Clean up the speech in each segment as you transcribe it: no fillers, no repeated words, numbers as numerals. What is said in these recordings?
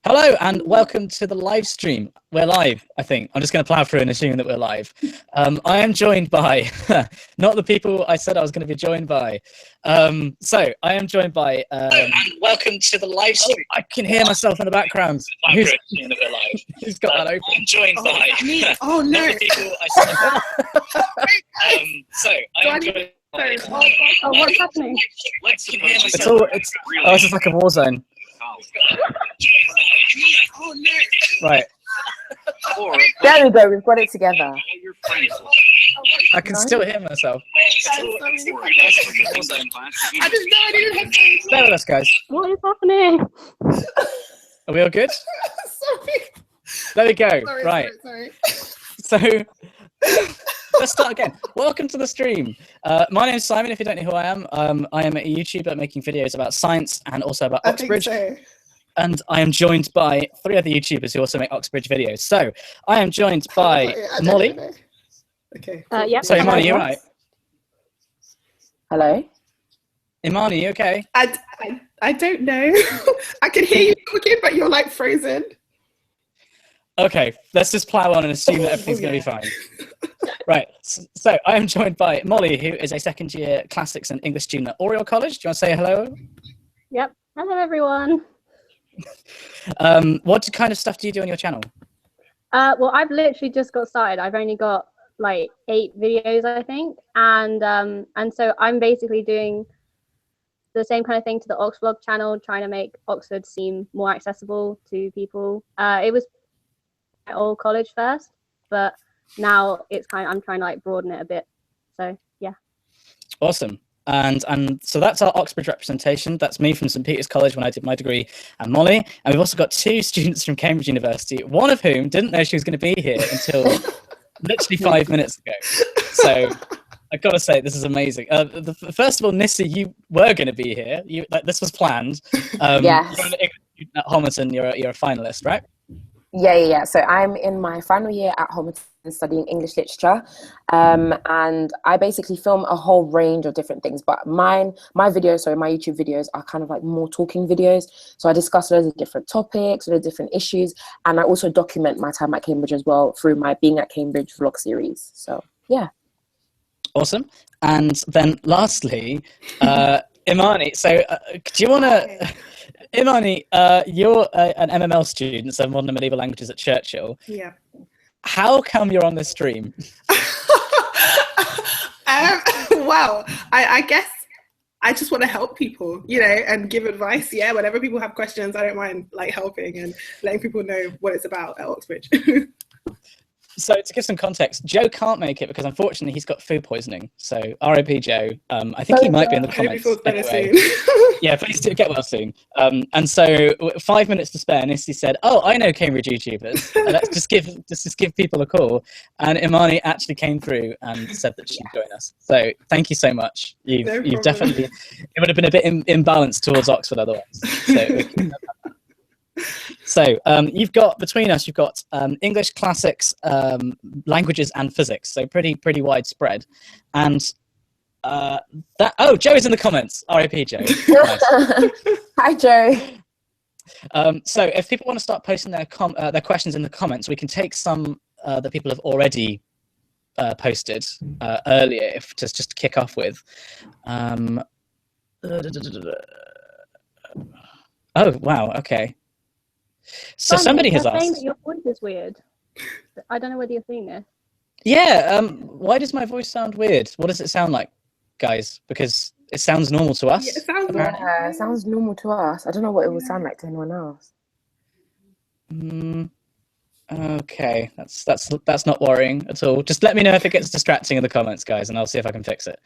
Hello and welcome to the live stream. We're live, I think. I'm just going to plow through and assume that we're live. I am joined by, not the people I said I was going to be joined by. So I am joined by... Hello and welcome to the live stream. Oh, I can hear myself in the background. Who's got that open? I'm joined by... Oh no! Not the people I said. So I am joined by... Oh, what's happening? It's just like a war zone. Oh no! Right. There we go, we've got it together. I can still hear myself. I just know I didn't have to. Stay with us, guys. What is happening? Are we all good? Sorry. There we go. Sorry, Right. Sorry. So let's start again. Welcome to the stream. My name is Simon, if you don't know who I am. I am a YouTuber making videos about science and also about Oxbridge. I think so. And I am joined by 3 other YouTubers who also make Oxbridge videos. So I am joined by Molly. Okay. Yeah. So Imani, you right? Hello. Imani, you okay? I don't know. I can hear you talking, but you're like frozen. Okay, let's just plow on and assume that everything's going to be fine. Right, so I am joined by Molly, who is a second-year classics and English student at Oriel College. Do you want to say hello? Yep. Hello, everyone. What kind of stuff do you do on your channel? Well, I've literally just got started. I've only got like 8 videos, I think, and so I'm basically doing the same kind of thing to the Oxvlog channel, trying to make Oxford seem more accessible to people. It was at Old College first, but now it's I'm trying to like broaden it a bit. So yeah. Awesome. And so that's our Oxbridge representation. That's me from St Peter's College when I did my degree, and Molly. And we've also got 2 students from Cambridge University, one of whom didn't know she was going to be here until literally 5 minutes ago. So I've got to say, this is amazing. First of all, Nissy, you were going to be here. This was planned. Yes. You're an English student at Homerton. You're a finalist, right? Yeah. So I'm in my final year at Homerton studying English literature, and I basically film a whole range of different things. But my YouTube videos are kind of like more talking videos. So I discuss loads of different topics, loads of different issues, and I also document my time at Cambridge as well through my Being at Cambridge vlog series. So yeah. Awesome. And then lastly, Imani. So do you want to... Imani, you're an MML student, so modern and medieval languages at Churchill. Yeah. How come you're on this stream? Well, I guess I just want to help people, and give advice. Yeah, whenever people have questions, I don't mind like helping and letting people know what it's about at Oxbridge. So to give some context, Joe can't make it because unfortunately he's got food poisoning. So RIP Joe. I think he might be in the comments. Anyway. Yeah, please do get well soon. And so 5 minutes to spare, Nissy said, "Oh, I know Cambridge YouTubers. Let's just give people a call." And Imani actually came through and said that she'd join us. So thank you so much. You've definitely. It would have been a bit imbalanced towards Oxford otherwise. So you've got English classics, languages, and physics. So pretty widespread. And Joe is in the comments. RIP Joe. Nice. Hi Joe. So if people want to start posting their questions in the comments, we can take some that people have already posted earlier, just to kick off with. Oh wow, okay. So somebody has asked. Saying that your voice is weird. I don't know whether you're seeing this. Yeah. Why does my voice sound weird? What does it sound like, guys? Because it sounds normal to us. Yeah, it sounds normal to us. I don't know what it would sound like to anyone else. Okay, that's not worrying at all. Just let me know if it gets distracting in the comments, guys, and I'll see if I can fix it.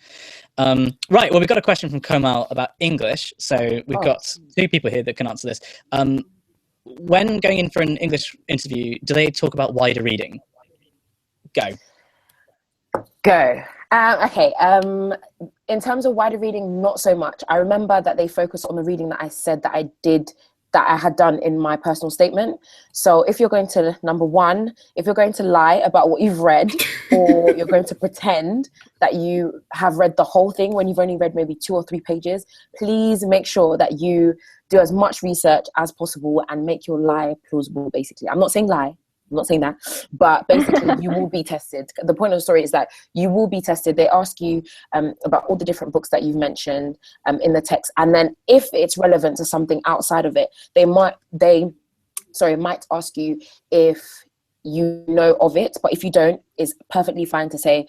Right. Well, we've got a question from Komal about English. So we've got 2 people here that can answer this. When going in for an English interview, do they talk about wider reading? Go. Okay. In terms of wider reading, not so much. I remember that they focused on the reading that I said that I did that I had done in my personal statement. So if you're going to, number one, if you're going to lie about what you've read, or you're going to pretend that you have read the whole thing when you've only read maybe 2 or 3 pages, please make sure that you do as much research as possible and make your lie plausible, basically. I'm not saying lie. I'm not saying that, but basically you will be tested. The point of the story is that you will be tested. They ask you about all the different books that you've mentioned in the text. And then if it's relevant to something outside of it, they might ask you if you know of it. But if you don't, it's perfectly fine to say,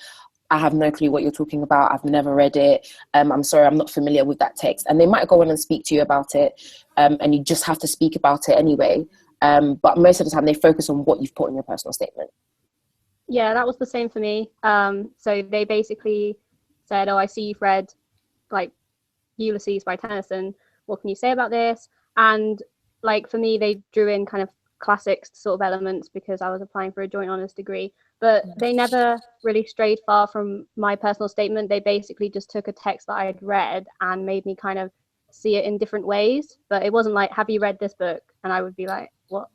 I have no clue what you're talking about. I've never read it. I'm sorry, I'm not familiar with that text. And they might go on and speak to you about it. And you just have to speak about it anyway. But most of the time they focus on what you've put in your personal statement. Yeah, that was the same for me. So they basically said, oh, I see you've read like Ulysses by Tennyson. What can you say about this? And like for me, they drew in kind of classics sort of elements because I was applying for a joint honours degree. But they never really strayed far from my personal statement. They basically just took a text that I had read and made me kind of see it in different ways. But it wasn't like, have you read this book? And I would be like, what?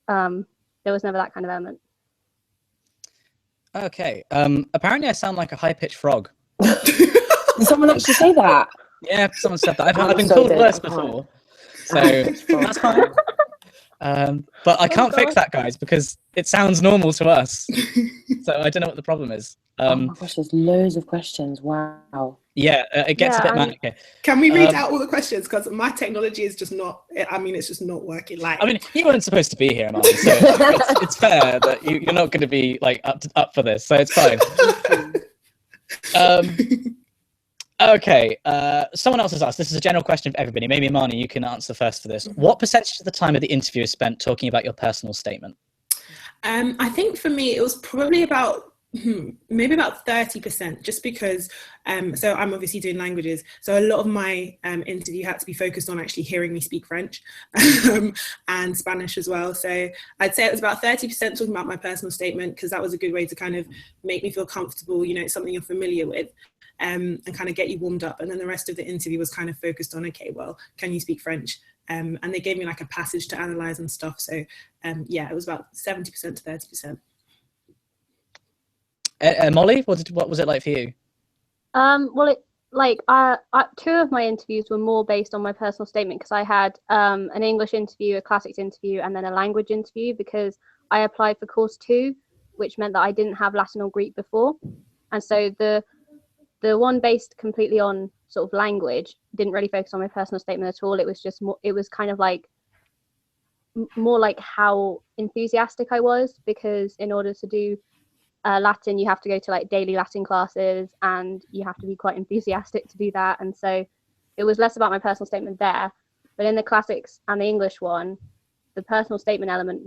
There was never that kind of element. Okay. Apparently I sound like a high-pitched frog. Did someone actually say that? Yeah, someone said that. I've been called worse before. So that's fine. But I can't fix that, guys, because it sounds normal to us. So I don't know what the problem is. Oh my gosh, there's loads of questions. Wow. Yeah, it gets a bit manic here. Can we read out all the questions? Because my technology is just not, it's just not working. Like, I mean, you weren't supposed to be here, Imani, so it's fair that you're not going to be like up for this, so it's fine. Okay, someone else has asked, this is a general question for everybody. Maybe Imani, you can answer first for this. What percentage of the time of the interview is spent talking about your personal statement? I think for me, it was probably about maybe about 30%, just because so I'm obviously doing languages, so a lot of my interview had to be focused on actually hearing me speak French and Spanish as well. So I'd say it was about 30% talking about my personal statement, because that was a good way to kind of make me feel comfortable, you know, it's something you're familiar with, and kind of get you warmed up. And then the rest of the interview was kind of focused on, okay, well, can you speak French? And they gave me like a passage to analyze and stuff. So yeah, it was about 70% to 30%. Molly, what was it like for you? Well, two of my interviews were more based on my personal statement, because I had an English interview, a classics interview, and then a language interview, because I applied for course 2, which meant that I didn't have Latin or Greek before. And so the one based completely on sort of language didn't really focus on my personal statement at all. It was just more, it was kind of like more like how enthusiastic I was, because in order to do Latin, you have to go to like daily Latin classes, and you have to be quite enthusiastic to do that. And so it was less about my personal statement there. But in the classics and the English one, the personal statement element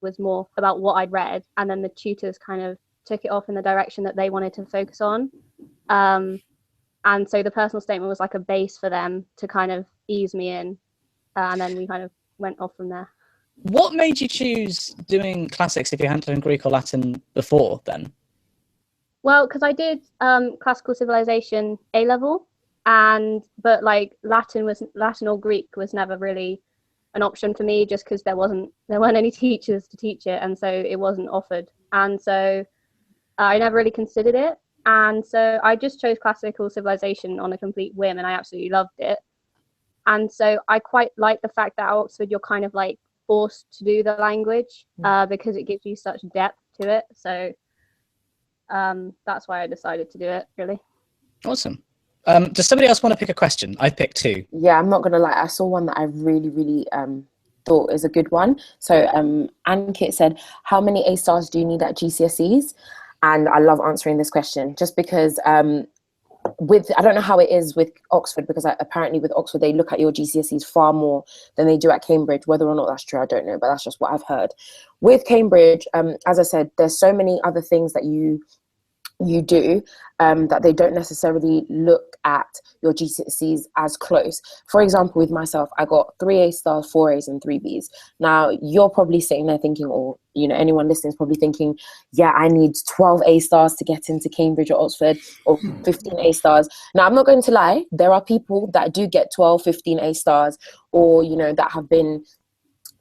was more about what I'd read, and then the tutors kind of took it off in the direction that they wanted to focus on. And so the personal statement was like a base for them to kind of ease me in, and then we kind of went off from there. What made you choose doing classics if you hadn't done Greek or Latin before then? Well, because I did classical civilization A-level, but like Latin or Greek was never really an option for me, just because there weren't any teachers to teach it, and so it wasn't offered, and so I never really considered it. And so I just chose classical civilization on a complete whim, and I absolutely loved it. And so I quite like the fact that at Oxford you're kind of like forced to do the language because it gives you such depth to it. So that's why I decided to do it, really. Awesome. Does somebody else want to pick a question? I've picked 2. Yeah, I'm not gonna lie, I saw one that I really thought is a good one. So Ankit said, how many A stars do you need at GCSEs? And I love answering this question, just because I don't know how it is with Oxford, because apparently with Oxford they look at your GCSEs far more than they do at Cambridge. Whether or not that's true, I don't know, but that's just what I've heard. With Cambridge, as I said, there's so many other things that you you do, that they don't necessarily look at your GCSEs as close. For example, with myself, I got 3 A stars, 4 A's and 3 B's. Now, you're probably sitting there thinking, or, you know, anyone listening is probably thinking, yeah, I need 12 A stars to get into Cambridge or Oxford, or 15 A stars. Now, I'm not going to lie, there are people that do get 12, 15 A stars, or, you know, that have been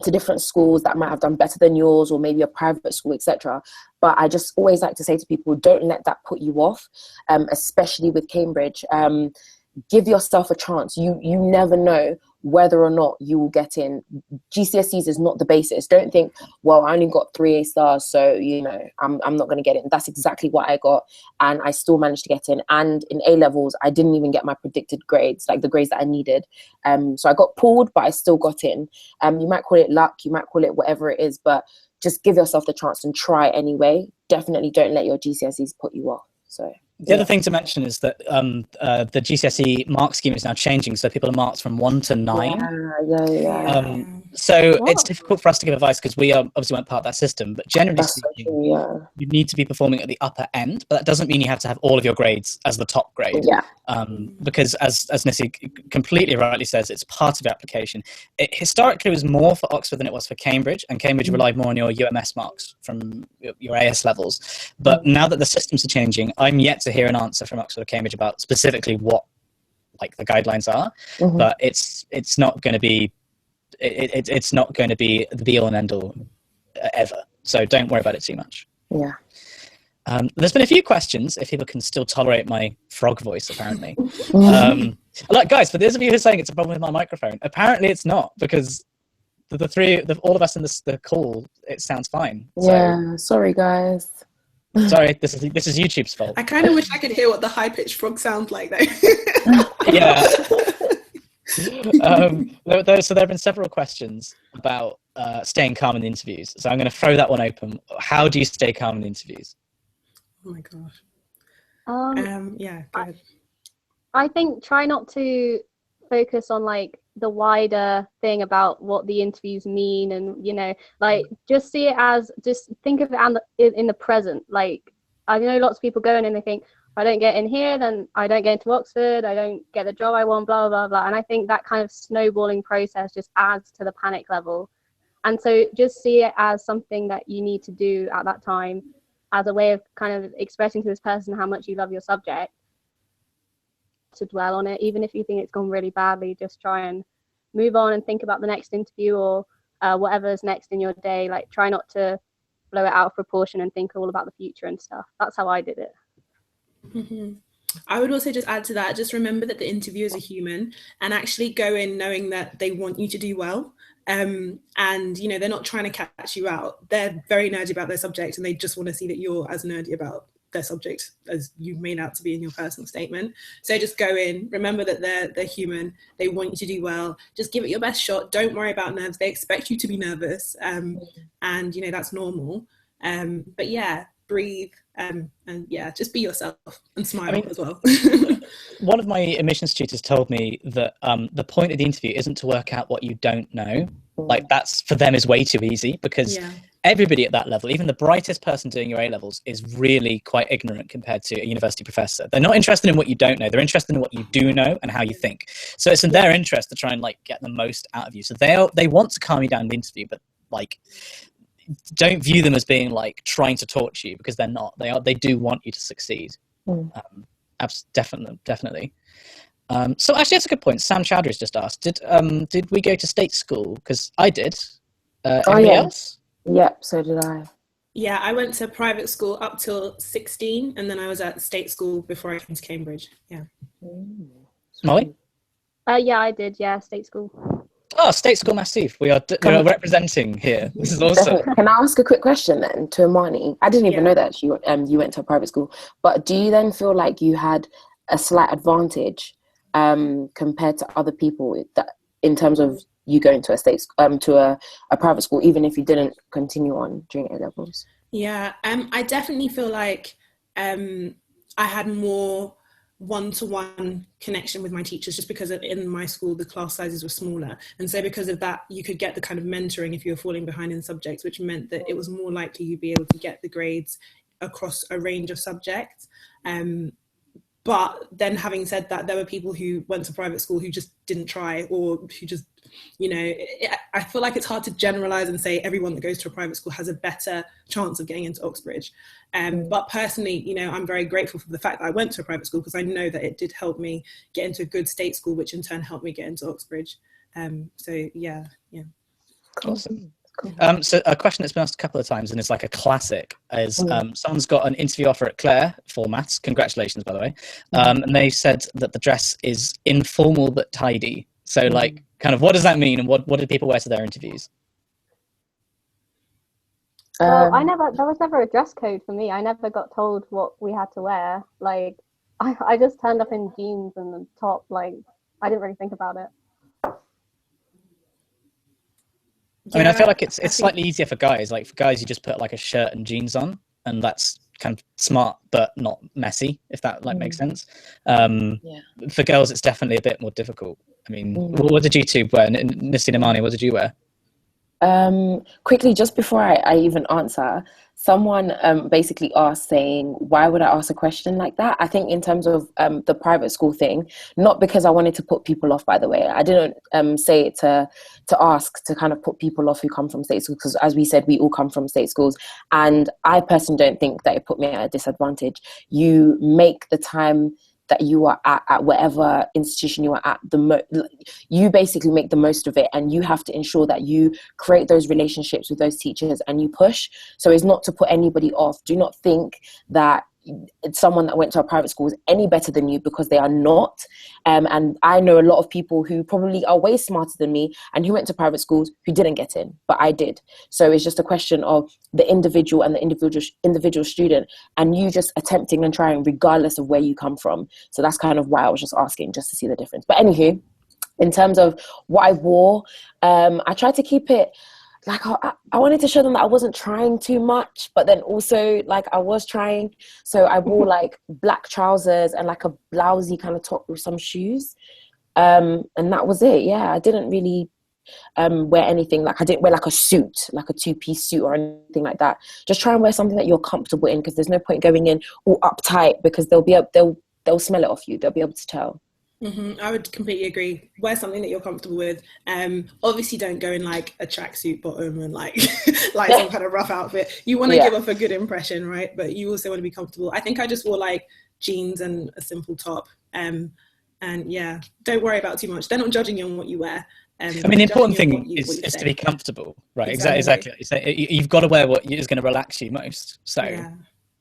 to different schools that might have done better than yours, or maybe a private school, etc. But I just always like to say to people, don't let that put you off, especially with Cambridge. Give yourself a chance. You never know whether or not you will get in. GCSEs is not the basis. Don't think, well, I only got 3 A stars, so, you know, I'm not going to get in. That's exactly what I got, and I still managed to get in. And in A-levels, I didn't even get my predicted grades, like the grades that I needed. So I got pulled, but I still got in. You might call it luck, you might call it whatever it is, but just give yourself the chance and try anyway. Definitely don't let your GCSEs put you off. So the other thing to mention is that the GCSE mark scheme is now changing, so people are marked from 1 to 9. So it's difficult for us to give advice because we obviously weren't part of that system. But generally speaking, you need to be performing at the upper end, but that doesn't mean you have to have all of your grades as the top grade. Because as Nissy completely rightly says, it's part of the application. It historically was more for Oxford than it was for Cambridge, and Cambridge relied more on your UMS marks from your AS levels. But now that the systems are changing, I'm yet to hear an answer from Oxford or Cambridge about specifically what like the guidelines are. But it's not going to be it's not going to be the be all and end all ever. So don't worry about it too much. There's been a few questions, if people can still tolerate my frog voice, apparently. Like, guys, for those of you who are saying it's a problem with my microphone, apparently it's not, because all of us in the call, it sounds fine. So, sorry, guys. Sorry, this is YouTube's fault. I kind of wish I could hear what the high-pitched frog sounds like, though. Yeah. So there have been several questions about staying calm in the interviews. So I'm going to throw that one open. How do you stay calm in interviews? Oh my gosh. Yeah, go ahead. I think try not to focus on like the wider thing about what the interviews mean, and, you know, like, just see it as, just think of it in the present. Like, I know lots of people go in and they think, if I don't get in here, then I don't get into Oxford, I don't get the job I want, blah, blah, blah. And I think that kind of snowballing process just adds to the panic level. And so just see it as something that you need to do at that time, as a way of kind of expressing to this person how much you love your subject. To dwell on it, even if you think it's gone really badly, just try and move on and think about the next interview, or whatever's next in your day. Like, try not to blow it out of proportion and think all about the future and stuff. That's how I did it. I would also just add to that, just remember that the interviewers are human, and actually go in knowing that they want you to do well. And, you know, they're not trying to catch you out. They're very nerdy about their subject, and they just want to see that you're as nerdy about their subject as you've made out to be in your personal statement. So just go in, remember that they're human, they want you to do well, just give it your best shot, don't worry about nerves, they expect you to be nervous, and, you know, that's normal. But yeah, breathe, and yeah, just be yourself and smile as well. One of my admissions tutors told me that the point of the interview isn't to work out what you don't know. Like, that's, for them, is way too easy, because everybody at that level, even the brightest person doing your A-levels, is really quite ignorant compared to a university professor. They're not interested in what you don't know, they're interested in what you do know and how you think. So it's in their interest to try and like get the most out of you. So they want to calm you down in the interview, but like, don't view them as being like trying to torture you, because they're not. They do want you to succeed. Definitely. So actually, that's a good point. Sam Chowdhury's just asked, did we go to state school? Because I did. Anybody else? Yep, so did I. Yeah, I went to private school up till 16, and then I was at state school before I came to Cambridge. Yeah. Molly? Yeah, I did. Yeah, state school. Oh, state school massive. We are representing here. This is awesome. Can I ask a quick question then to Imani? I didn't even know that you went to a private school, but do you then feel like you had a slight advantage compared to other people that, in terms of you going to a private school, even if you didn't continue on during A-levels? Yeah, I definitely feel like I had more one-to-one connection with my teachers, just because in my school the class sizes were smaller, and so because of that you could get the kind of mentoring if you were falling behind in subjects, which meant that it was more likely you'd be able to get the grades across a range of subjects. But then having said that, there were people who went to private school who just didn't try, or who just, you know, I feel like it's hard to generalize and say everyone that goes to a private school has a better chance of getting into Oxbridge. But personally, you know, I'm very grateful for the fact that I went to a private school, because I know that it did help me get into a good state school, which in turn helped me get into Oxbridge. So yeah. Awesome. So a question that's been asked a couple of times, and it's like a classic, is someone's got an interview offer at Clare for maths. Congratulations, by the way. And they said that the dress is informal but tidy. So like, kind of, what does that mean, and what did people wear to their interviews? Well, there was never a dress code for me. I never got told what we had to wear. Like, I just turned up in jeans and the top. Like, I didn't really think about it. I mean, I feel like it's slightly easier for guys. Like, for guys, you just put like a shirt and jeans on, and that's kind of smart but not messy, if that like makes sense. For girls, it's definitely a bit more difficult. I mean, what did you two wear? Nissy and Imani, what did you wear? Quickly, just before I even answer, someone basically asked, saying, why would I ask a question like that? I think in terms of the private school thing, not because I wanted to put people off, by the way. I didn't say it to ask to kind of put people off who come from state schools, because as we said, we all come from state schools. And I personally don't think that it put me at a disadvantage. You make the time that you are at whatever institution you are at, you basically make the most of it, and you have to ensure that you create those relationships with those teachers and you push. So it's not to put anybody off. Do not think that someone that went to a private school is any better than you, because they are not. And I know a lot of people who probably are way smarter than me and who went to private schools who didn't get in, but I did. So it's just a question of the individual and the individual student, and you just attempting and trying regardless of where you come from. So that's kind of why I was just asking, just to see the difference. But anywho, in terms of what I wore, I tried to keep it like, I wanted to show them that I wasn't trying too much, but then also like I was trying. So I wore like black trousers and like a blousey kind of top with some shoes. And that was it. Yeah, I didn't really wear anything. Like, I didn't wear like a suit, like a two-piece suit or anything like that. Just try and wear something that you're comfortable in, because there's no point going in all uptight, because they'll smell it off you. They'll be able to tell. I would completely agree. Wear something that you're comfortable with. Obviously don't go in like a tracksuit bottom and like like some kind of rough outfit. You want to give off a good impression, right? But you also want to be comfortable. I think I just wore like jeans and a simple top. And yeah, don't worry about too much. They're not judging you on what you wear. I mean, the important thing is to be comfortable, right? Exactly. You've got to wear what is going to relax you most. So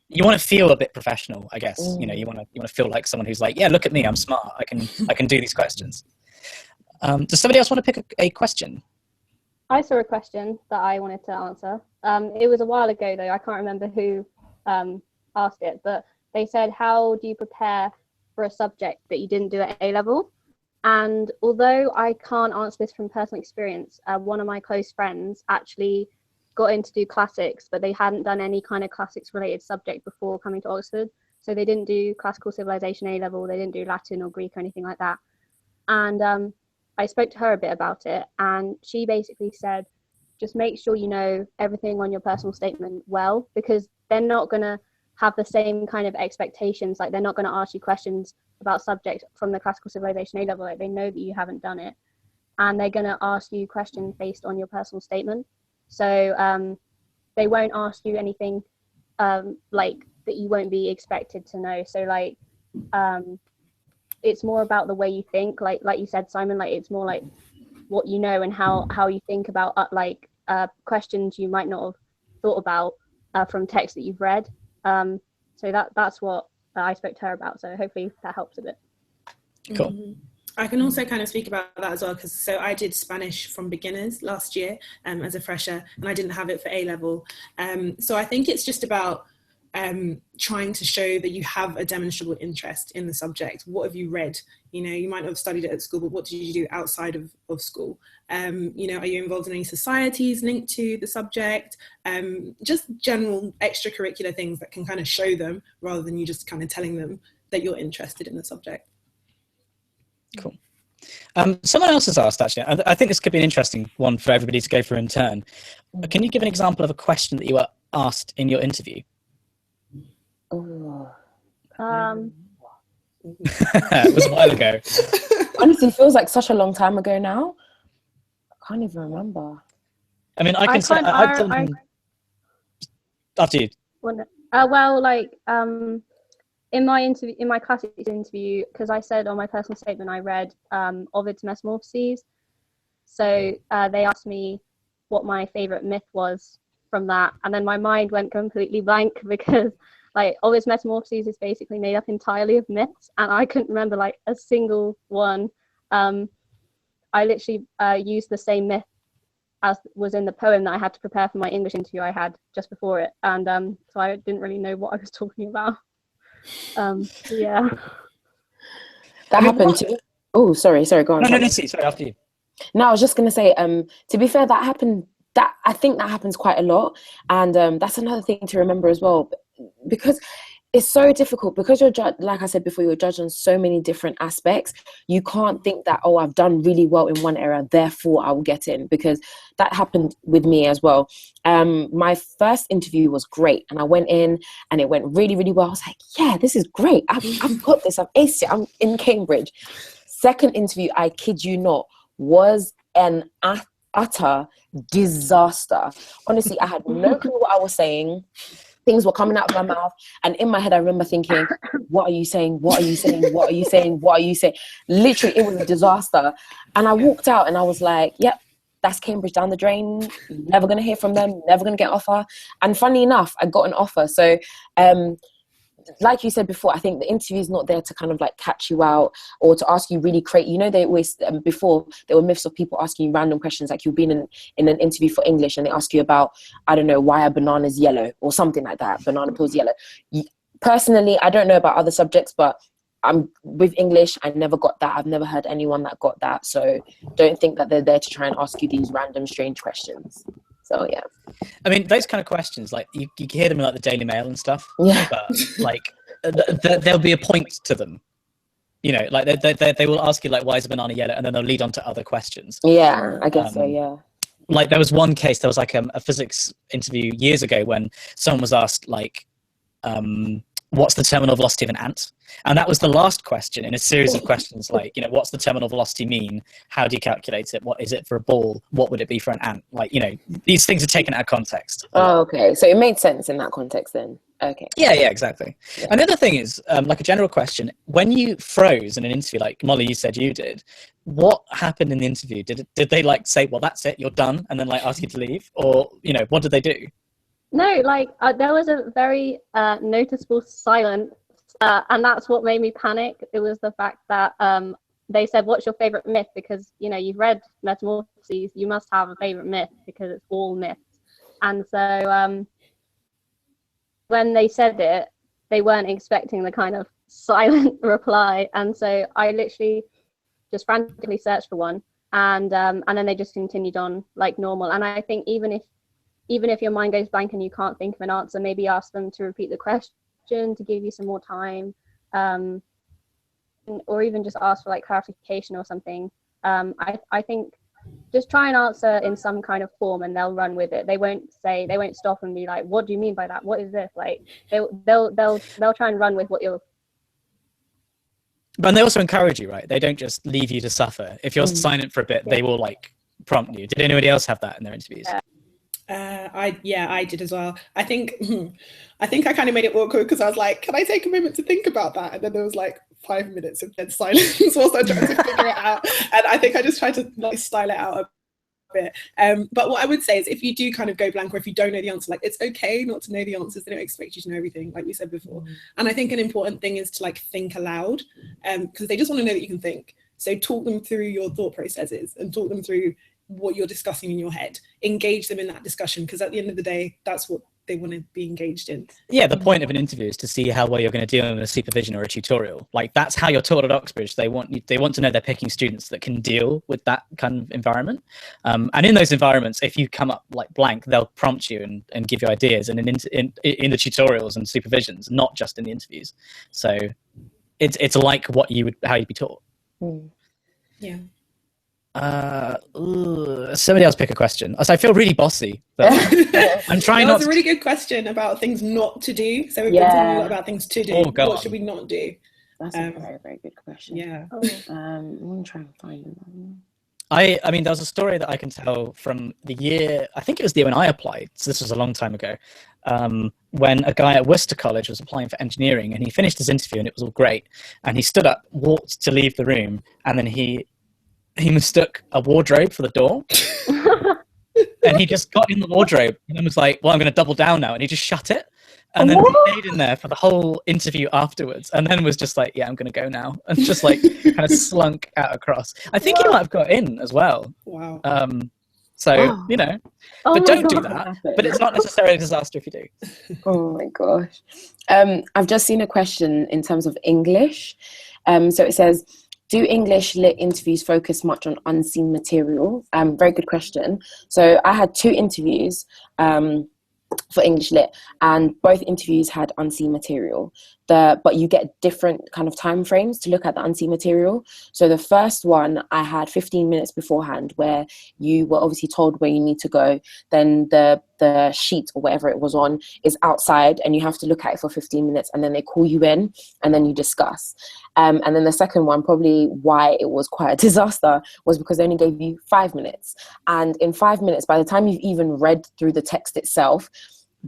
you want to feel a bit professional, I guess. You know, you want to feel like someone who's like, yeah, look at me, I'm smart. I can do these questions. Does somebody else want to pick a question? I saw a question that I wanted to answer. It was a while ago though. I can't remember who asked it, but they said, how do you prepare for a subject that you didn't do at A-level? And although I can't answer this from personal experience, one of my close friends actually got in to do classics, but they hadn't done any kind of classics related subject before coming to Oxford. So they didn't do classical civilization A-level, they didn't do Latin or Greek or anything like that. And I spoke to her a bit about it, and she basically said, just make sure you know everything on your personal statement well, because they're not going to have the same kind of expectations. Like, they're not going to ask you questions about subjects from the classical civilization A-level. Like, they know that you haven't done it, and they're going to ask you questions based on your personal statement. So they won't ask you anything like that you won't be expected to know. So like it's more about the way you think, like you said, Simon, like it's more like what you know and how you think about questions you might not have thought about from text that you've read. So that's what I spoke to her about. So hopefully that helps a bit. Cool. I can also kind of speak about that as well, because so I did Spanish from beginners last year as a fresher, and I didn't have it for A-level. So I think it's just about trying to show that you have a demonstrable interest in the subject. What have you read? You know, you might not have studied it at school, but what did you do outside of school? You know, are you involved in any societies linked to the subject? Just general extracurricular things that can kind of show them, rather than you just kind of telling them that you're interested in the subject. Cool. Someone else has asked, actually, I think this could be an interesting one for everybody to go through in turn. Can you give an example of a question that you were asked in your interview? Oh. It was a while ago. Honestly, it feels like such a long time ago now. I can't even remember. I mean, I can say I've done. After you. Well, like in my class interview, because I said on my personal statement I read Ovid's Metamorphoses. So they asked me what my favorite myth was from that, and then my mind went completely blank because like Ovid's Metamorphoses is basically made up entirely of myths, and I couldn't remember like a single one. I literally used the same myth as was in the poem that I had to prepare for my English interview I had just before it, and so I didn't really know what I was talking about. Yeah. That happened to. Oh, sorry, go on. No, Nissy, sorry, after you. No, I was just gonna say, to be fair, that happened. That I think that happens quite a lot, and that's another thing to remember as well, because it's so difficult, because you're like I said before, you're judged on so many different aspects. You can't think that, oh, I've done really well in one area, therefore I will get in, because that happened with me as well. My first interview was great, and I went in and it went really, really well. I was like, yeah, this is great. I've got this. I've aced it. I'm in Cambridge. Second interview, I kid you not, was an utter disaster. Honestly, I had no clue what I was saying. Things were coming out of my mouth, and in my head I remember thinking, what are you saying? What are you saying? What are you saying? What are you saying? Literally, it was a disaster. And I walked out and I was like, yep, that's Cambridge down the drain. Never going to hear from them. Never going to get an offer. And funny enough, I got an offer. So like you said before, I think the interview is not there to kind of like catch you out or to ask you really they always before there were myths of people asking you random questions, like you've been in an interview for English and they ask you about, I don't know, why are bananas yellow or something like that, banana peels yellow. Personally, I don't know about other subjects, but I'm with English, I never got that. I've never heard anyone that got that, so don't think that they're there to try and ask you these random strange questions. So yeah, I mean, those kind of questions, like you hear them in like the Daily Mail and stuff. Yeah, but like there'll be a point to them. You know, like they will ask you like, why is a banana yellow, and then they'll lead on to other questions. Yeah, I guess so. Yeah. Like there was one case, there was like a physics interview years ago when someone was asked like, what's the terminal velocity of an ant? And that was the last question in a series of questions like, you know, what's the terminal velocity mean? How do you calculate it? What is it for a ball? What would it be for an ant? Like, you know, these things are taken out of context. Oh, okay. So it made sense in that context then. Okay. Yeah, exactly. Yeah. And the other thing is, like a general question, when you froze in an interview, like Molly, you said you did, what happened in the interview? Did they like say, well, that's it, you're done, and then like ask you to leave? Or, you know, what did they do? No, like there was a very noticeable silence, and that's what made me panic. It was the fact that they said, what's your favorite myth? Because, you know, you've read Metamorphoses, you must have a favorite myth because it's all myths. And so when they said it, they weren't expecting the kind of silent reply. And so I literally just frantically searched for one, and then they just continued on like normal. And I think even if your mind goes blank and you can't think of an answer, maybe ask them to repeat the question to give you some more time, or even just ask for like clarification or something. I think just try and answer in some kind of form and they'll run with it. They won't stop and be like, what do you mean by that? What is this? Like they'll try and run with what you're. But they also encourage you, right? They don't just leave you to suffer. If you're silent for a bit, they will like prompt you. Did anybody else have that in their interviews? I did as well. I think I kind of made it awkward because I was like, can I take a moment to think about that? And then there was like 5 minutes of dead silence whilst I tried to figure it out. And I think I just tried to like style it out a bit. But what I would say is, if you do kind of go blank or if you don't know the answer, like it's okay not to know the answers. They don't expect you to know everything, like we said before. And I think an important thing is to like think aloud, because they just want to know that you can think. So talk them through your thought processes and talk them through what you're discussing in your head. Engage them in that discussion, because at the end of the day, that's what they want to be engaged in. Yeah, the point of an interview is to see how well you're going to deal in a supervision or a tutorial. Like that's how you're taught at Oxbridge. They want to know they're picking students that can deal with that kind of environment. And in those environments, if you come up like blank, they'll prompt you and give you ideas. And in the tutorials and supervisions, not just in the interviews. So it's like how you'd be taught. Yeah. Somebody else pick a question. I feel really bossy, but I'm trying not. That's a really good question about things not to do. So we've been talking a lot about things to do. What should we not do? That's a very, very good question. Yeah. I'm gonna try and find them. I mean, there was a story that I can tell from the year, I think it was the year when I applied, so this was a long time ago, when a guy at Worcester College was applying for engineering, and he finished his interview and it was all great, and he stood up, walked to leave the room, and then he mistook a wardrobe for the door. And he just got in the wardrobe and then was like, well, I'm going to double down now, and he just shut it. And then he stayed in there for the whole interview afterwards, and then was just like, yeah, I'm going to go now, and just like kind of slunk out across. I think he might have got in as well. Wow. You know, but don't do that. But it's not necessarily a disaster if you do. Oh my gosh. I've just seen a question in terms of English. So it says, do English lit interviews focus much on unseen material? Very good question. So I had 2 interviews for English lit, and both interviews had unseen material. But you get different kind of time frames to look at the unseen material. So the first one I had 15 minutes beforehand, where you were obviously told where you need to go. Then the sheet or whatever it was on is outside, and you have to look at it for 15 minutes, and then they call you in and then you discuss. And then the second one, probably why it was quite a disaster, was because they only gave you 5 minutes. And in 5 minutes, by the time you've even read through the text itself,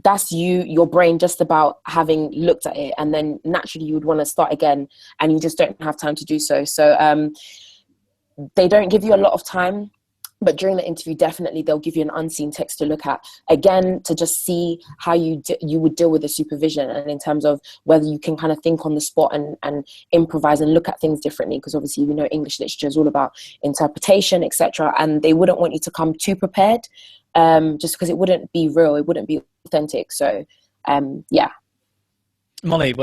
that's your brain just about having looked at it, and then naturally you would want to start again, and you just don't have time to do so. So they don't give you a lot of time, but during the interview, definitely they'll give you an unseen text to look at, again, to just see how you would deal with the supervision, and in terms of whether you can kind of think on the spot and improvise and look at things differently, because obviously we know English literature is all about interpretation, etc., and they wouldn't want you to come too prepared, just because it wouldn't be real, it wouldn't be authentic. So yeah. Molly,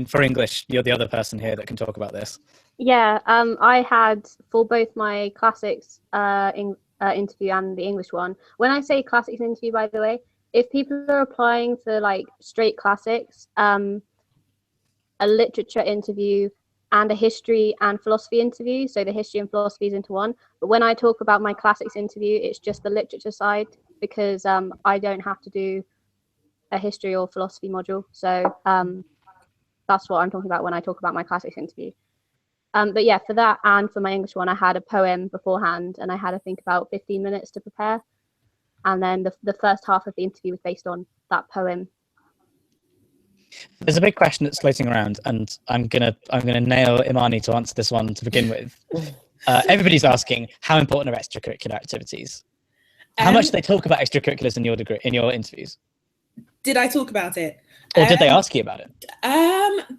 for English, you're the other person here that can talk about this. Yeah, I had, for both my classics interview and the English one. When I say classics interview, by the way, if people are applying for like straight classics, a literature interview and a history and philosophy interview, so the history and philosophy is into one. But when I talk about my classics interview, it's just the literature side, because I don't have to do a history or philosophy module. So that's what I'm talking about when I talk about my classics interview. But yeah, for that and for my English one, I had a poem beforehand, and I had to think about 15 minutes to prepare. And then the first half of the interview was based on that poem. There's a big question that's floating around, and I'm gonna nail Imani to answer this one to begin with. Everybody's asking, how important are extracurricular activities? How much do they talk about extracurriculars in your interviews? Did I talk about it? Or did they ask you about it?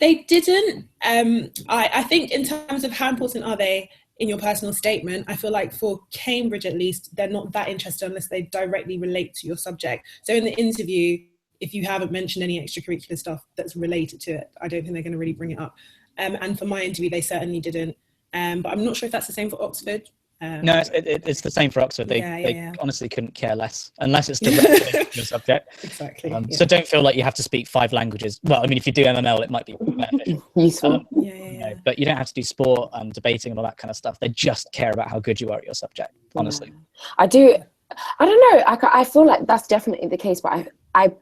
They didn't. I think in terms of how important are they in your personal statement, I feel like for Cambridge at least, they're not that interested unless they directly relate to your subject. So in the interview, if you haven't mentioned any extracurricular stuff that's related to it, I don't think they're going to really bring it up. And for my interview, they certainly didn't. But I'm not sure if that's the same for Oxford. No, it's the same for Oxford. They honestly couldn't care less, unless it's directly to your subject. Exactly. So don't feel like you have to speak 5 languages. Well, I mean, if you do MML, it might be beneficial. Useful. But you don't have to do sport and debating and all that kind of stuff. They just care about how good you are at your subject, honestly. I don't know. I feel like that's definitely the case, but I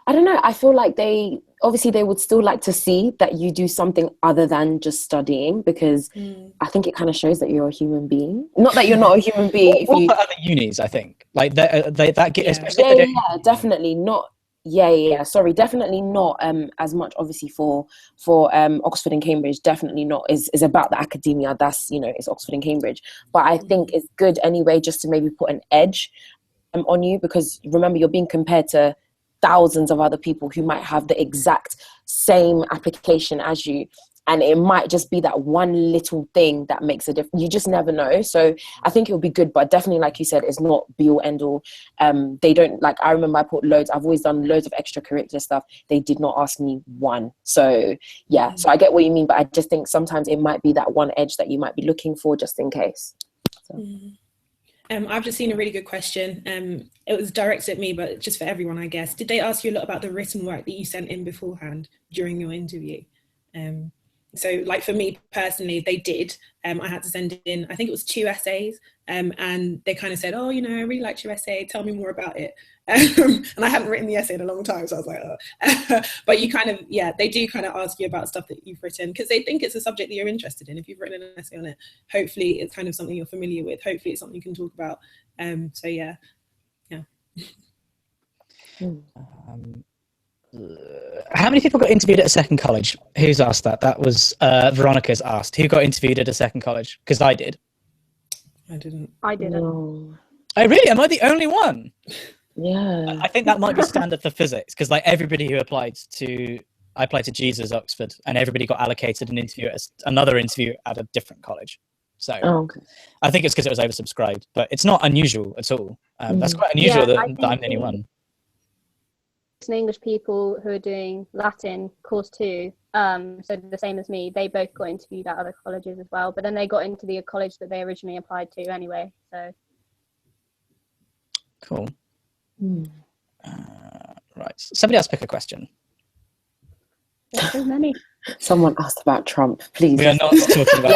don't know. I feel like they would still like to see that you do something other than just studying, because I think it kind of shows that you're a human being. Not that you're not a human being. What about other unis, I think? Like that get, especially definitely not. Sorry, definitely not as much. Obviously for Oxford and Cambridge, definitely not is about the academia. That's, it's Oxford and Cambridge. But I think it's good anyway, just to maybe put an edge on you, because remember, you're being compared to thousands of other people who might have the exact same application as you, and it might just be that one little thing that makes a difference. You just never know. So I think it'll be good, but definitely, like you said, it's not be all end all. They don't, like, I remember I've always done loads of extracurricular stuff. They did not ask me one. So yeah, so I get what you mean, but I just think sometimes it might be that one edge that you might be looking for just in case. So. I've just seen a really good question. It was directed at me, but just for everyone, I guess. Did they ask you a lot about the written work that you sent in beforehand during your interview? So like for me personally, they did. I had to send in, I think it was 2 essays, and they kind of said, oh, you know, I really liked your essay, tell me more about it. And I hadn't written the essay in a long time, so I was like, oh. But you kind of, they do kind of ask you about stuff that you've written, because they think it's a subject that you're interested in. If you've written an essay on it, hopefully it's kind of something you're familiar with. Hopefully it's something you can talk about. So yeah. How many people got interviewed at a second college? Who's asked that? That was Veronica's asked. Who got interviewed at a second college? Because I did. I didn't. No. Oh, really? Am I the only one? Yeah. I think that might be standard for physics, because like everybody who applied to Jesus Oxford, and everybody got allocated another interview at a different college. So okay. I think it's because it was oversubscribed, but it's not unusual at all. That's quite unusual that I'm the only one. English people who are doing Latin course 2, so the same as me, they both got interviewed at other colleges as well, but then they got into the college that they originally applied to anyway. So cool. Right, somebody else pick a question. There's so many. Someone asked about Trump. Please. We are not talking about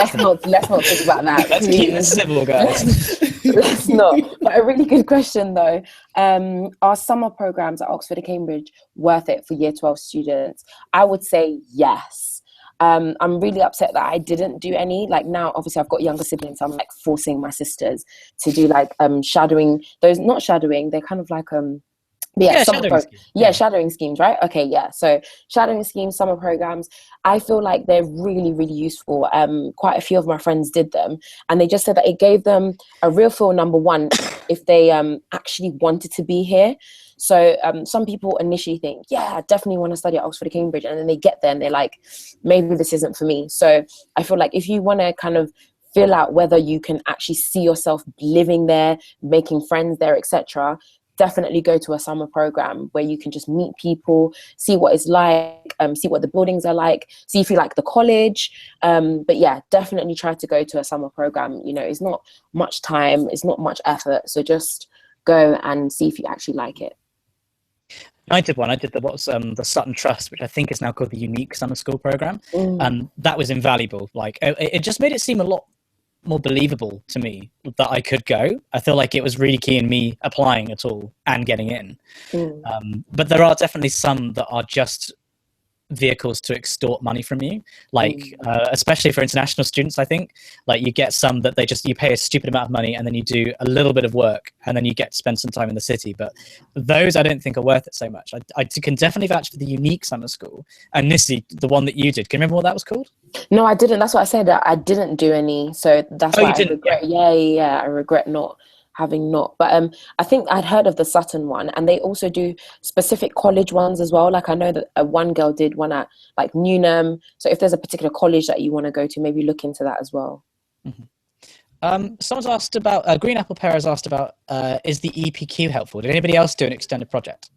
let's not talk about that. Let's keep it civil, guys. Let's not. But a really good question though. Are summer programs at Oxford and Cambridge worth it for Year 12 students? I would say yes. I'm really upset that I didn't do any. Like now, obviously, I've got younger siblings. So I'm like forcing my sisters to do like shadowing. Those not shadowing. They're kind of like shadowing schemes, right? Okay, yeah. So shadowing schemes, summer programs, I feel like they're really, really useful. Quite a few of my friends did them, and they just said that it gave them a real feel, number one, if they actually wanted to be here. So some people initially think, yeah, I definitely want to study at Oxford or Cambridge, and then they get there and they're like, maybe this isn't for me. So I feel like if you want to kind of feel out whether you can actually see yourself living there, making friends there, etc., definitely go to a summer program where you can just meet people, see what it's like, see what the buildings are like, see if you like the college. But yeah, definitely try to go to a summer program. You know, it's not much time, it's not much effort. So just go and see if you actually like it. I did one. I did the Sutton Trust, which I think is now called the Unique Summer School Program. And that was invaluable. Like it just made it seem a lot more believable to me that I could go. I feel like it was really key in me applying at all and getting in. But there are definitely some that are just vehicles to extort money from you, like especially for international students. I think like you get some that you pay a stupid amount of money and then you do a little bit of work and then you get to spend some time in the city, but those I don't think are worth it so much. I can definitely vouch for the Unique Summer School. And Nissy, the one that you did, can you remember what that was called? No, I didn't. That's what I said. I didn't do any, so that's why I regret. I regret not having not. But I think I'd heard of the Sutton one, and they also do specific college ones as well. Like I know that one girl did one at like Newnham. So if there's a particular college that you want to go to, maybe look into that as well. Someone's asked about Green Apple Pear has asked about is the EPQ helpful? Did anybody else do an extended project?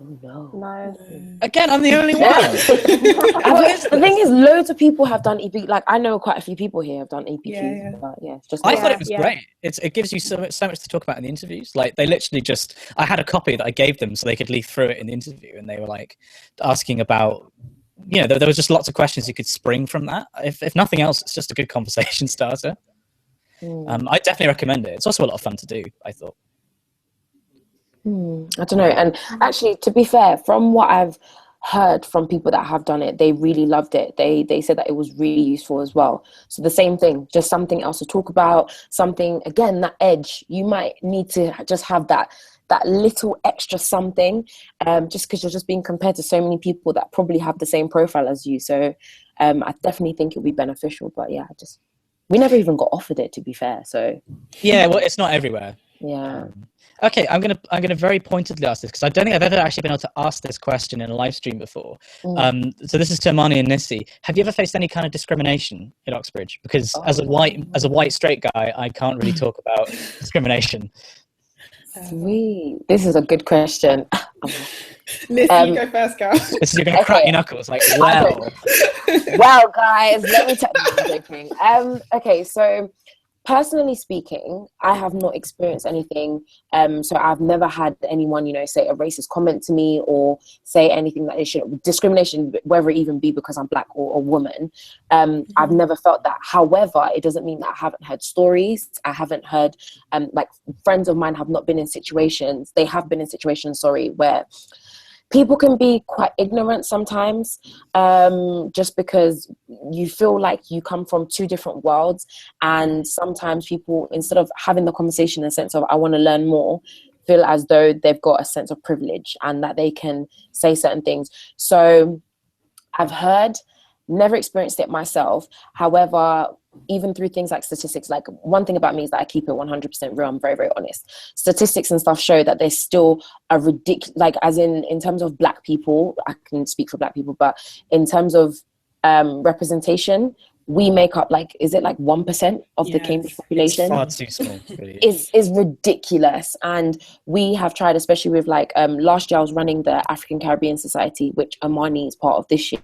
Oh, No. Again, I'm the only one. The thing is, loads of people have done EP. Like I know quite a few people here have done EPQ. But yeah, it's just I thought it was great. It gives you so much to talk about in the interviews. Like they literally I had a copy that I gave them so they could leaf through it in the interview, and they were like asking about, you know, there was just lots of questions you could spring from that. If nothing else, it's just a good conversation starter. I definitely recommend it. It's also a lot of fun to do, I thought. I don't know. And actually, to be fair, from what I've heard from people that have done it, they really loved it. They said that it was really useful as well. So the same thing, just something else to talk about, something, again, that edge. You might need to just have that little extra something, just because you're just being compared to so many people that probably have the same profile as you. So I definitely think it'll be beneficial. But yeah, we never even got offered it, to be fair. So yeah, well, it's not everywhere. Yeah. Okay, I'm gonna very pointedly ask this because I don't think I've ever actually been able to ask this question in a live stream before. So this is to Imani and Nissy. Have you ever faced any kind of discrimination at Oxbridge? Because as a white straight guy, I can't really talk about discrimination. Sweet. This is a good question. Nissy, you go first, girl. You're gonna crack your knuckles, like wow. Well, guys, let me tell you something. Okay, so Personally speaking, I have not experienced anything. So I've never had anyone, say a racist comment to me or say anything that they shouldn't. Discrimination, whether it even be because I'm black or a woman. I've never felt that. However, it doesn't mean that I haven't heard stories. I haven't heard, like friends of mine have not been in situations. They have been in situations, where people can be quite ignorant sometimes, just because you feel like you come from two different worlds, and sometimes people, instead of having the conversation in a sense of I want to learn more, feel as though they've got a sense of privilege and that they can say certain things. So I've heard, never experienced it myself. However, even through things like statistics, like one thing about me is that I keep it 100% real. I'm very, very honest. Statistics and stuff show that there's still a ridiculous, like as in terms of black people, I can speak for black people, but in terms of representation, we make up is it 1% of the Cambridge population? It's far too small. Really. Is ridiculous. And we have tried, especially with last year I was running the African Caribbean Society, which Imani is part of this year.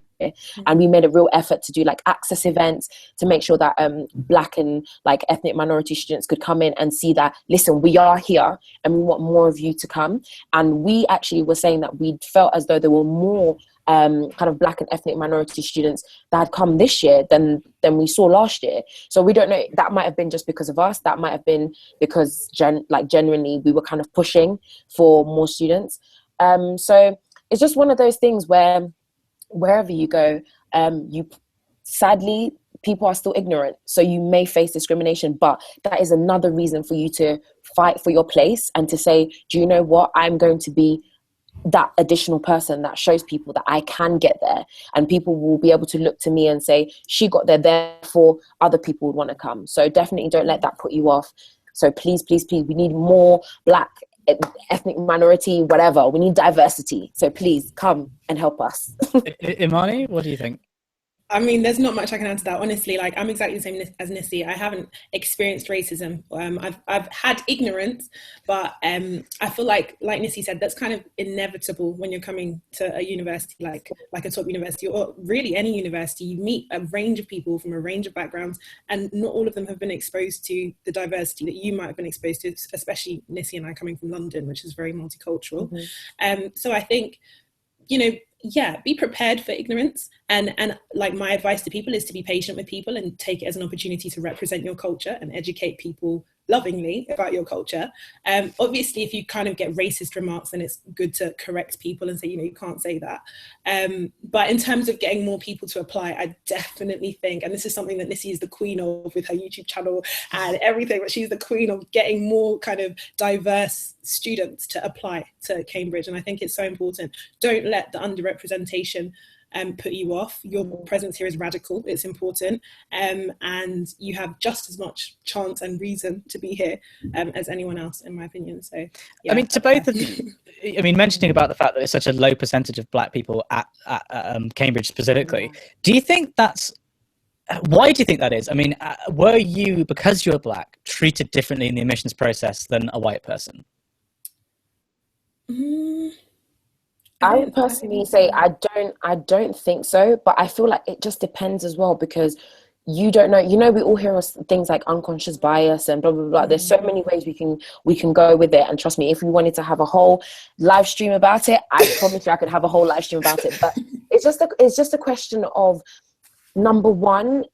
And we made a real effort to do access events to make sure that black and ethnic minority students could come in and see that, listen, we are here and we want more of you to come. And we actually were saying that we felt as though there were more kind of black and ethnic minority students that had come this year than we saw last year. So we don't know, that might have been just because of us, that might have been because genuinely we were kind of pushing for more students. So it's just one of those things where wherever you go, sadly people are still ignorant, so you may face discrimination, but that is another reason for you to fight for your place and to say, do you know what, I'm going to be that additional person that shows people that I can get there, and people will be able to look to me and say, she got there, therefore other people would want to come. So definitely don't let that put you off. So please, please, please, we need more black, ethnic minority, whatever, we need diversity. So please come and help us. Imani, what do you think? I mean, there's not much I can add to that. Honestly, I'm exactly the same as Nissy. I haven't experienced racism. I've had ignorance, but I feel like Nissy said, that's kind of inevitable when you're coming to a university, like a top university, or really any university. You meet a range of people from a range of backgrounds, and not all of them have been exposed to the diversity that you might have been exposed to, especially Nissy and I coming from London, which is very multicultural. So I think, be prepared for ignorance, and my advice to people is to be patient with people and take it as an opportunity to represent your culture and educate people lovingly about your culture. Obviously, if you kind of get racist remarks, then it's good to correct people and say, you can't say that. But in terms of getting more people to apply, I definitely think, and this is something that Nissy is the queen of with her YouTube channel and everything, but she's the queen of getting more kind of diverse students to apply to Cambridge. And I think it's so important. Don't let the underrepresentation put you off. Your presence here is radical, it's important, and you have just as much chance and reason to be here as anyone else, in my opinion. So I mean, to both of you, mentioning about the fact that it's such a low percentage of black people at Cambridge specifically, do you think why do you think that is? I mean, were you, because you're black, treated differently in the admissions process than a white person? I would personally say I don't think so, but I feel like it just depends as well, because you don't know, we all hear things like unconscious bias and blah, blah, blah. There's so many ways we can go with it. And trust me, if we wanted to have a whole live stream about it, I promise you I could have a whole live stream about it. But it's just a question of, number one,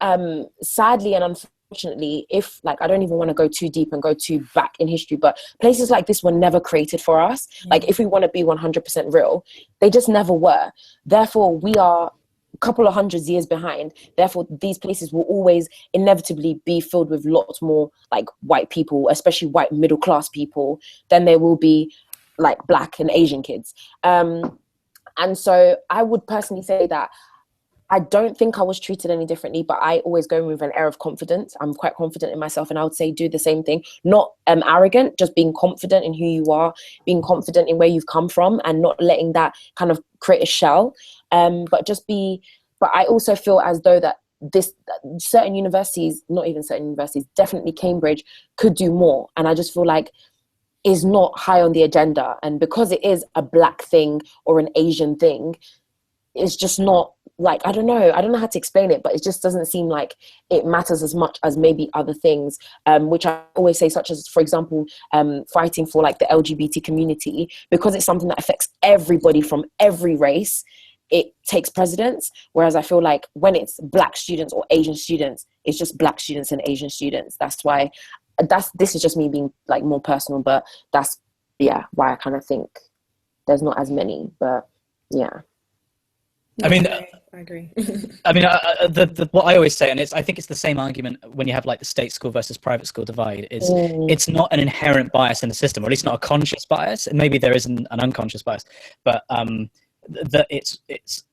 sadly and unfortunately, if I don't even want to go too deep and go too back in history, but places like this were never created for us. If we want to be 100% real, they just never were. Therefore, we are a couple of hundreds years behind. Therefore, these places will always inevitably be filled with lots more white people, especially white middle class people, than there will be black and Asian kids. And so I would personally say that I don't think I was treated any differently, but I always go with an air of confidence. I'm quite confident in myself, and I would say do the same thing. Not arrogant, just being confident in who you are, being confident in where you've come from, and not letting that kind of create a shell. But I also feel as though that certain universities, not even certain universities, definitely Cambridge, could do more. And I just feel like is not high on the agenda. And because it is a black thing or an Asian thing, it's just not like, I don't know how to explain it, but it just doesn't seem like it matters as much as maybe other things, which I always say, such as, for example, fighting for like the LGBT community, because it's something that affects everybody from every race. It takes precedence, whereas I feel like when it's Black students or Asian students, it's just Black students and Asian students. That's why this is just me being like more personal, but that's why I kind of think there's not as many. But yeah. I mean, I agree. I mean, what I always say, and I think it's the same argument when you have like the state school versus private school divide, is it's not an inherent bias in the system, or at least not a conscious bias. Maybe there is an unconscious bias, but that it's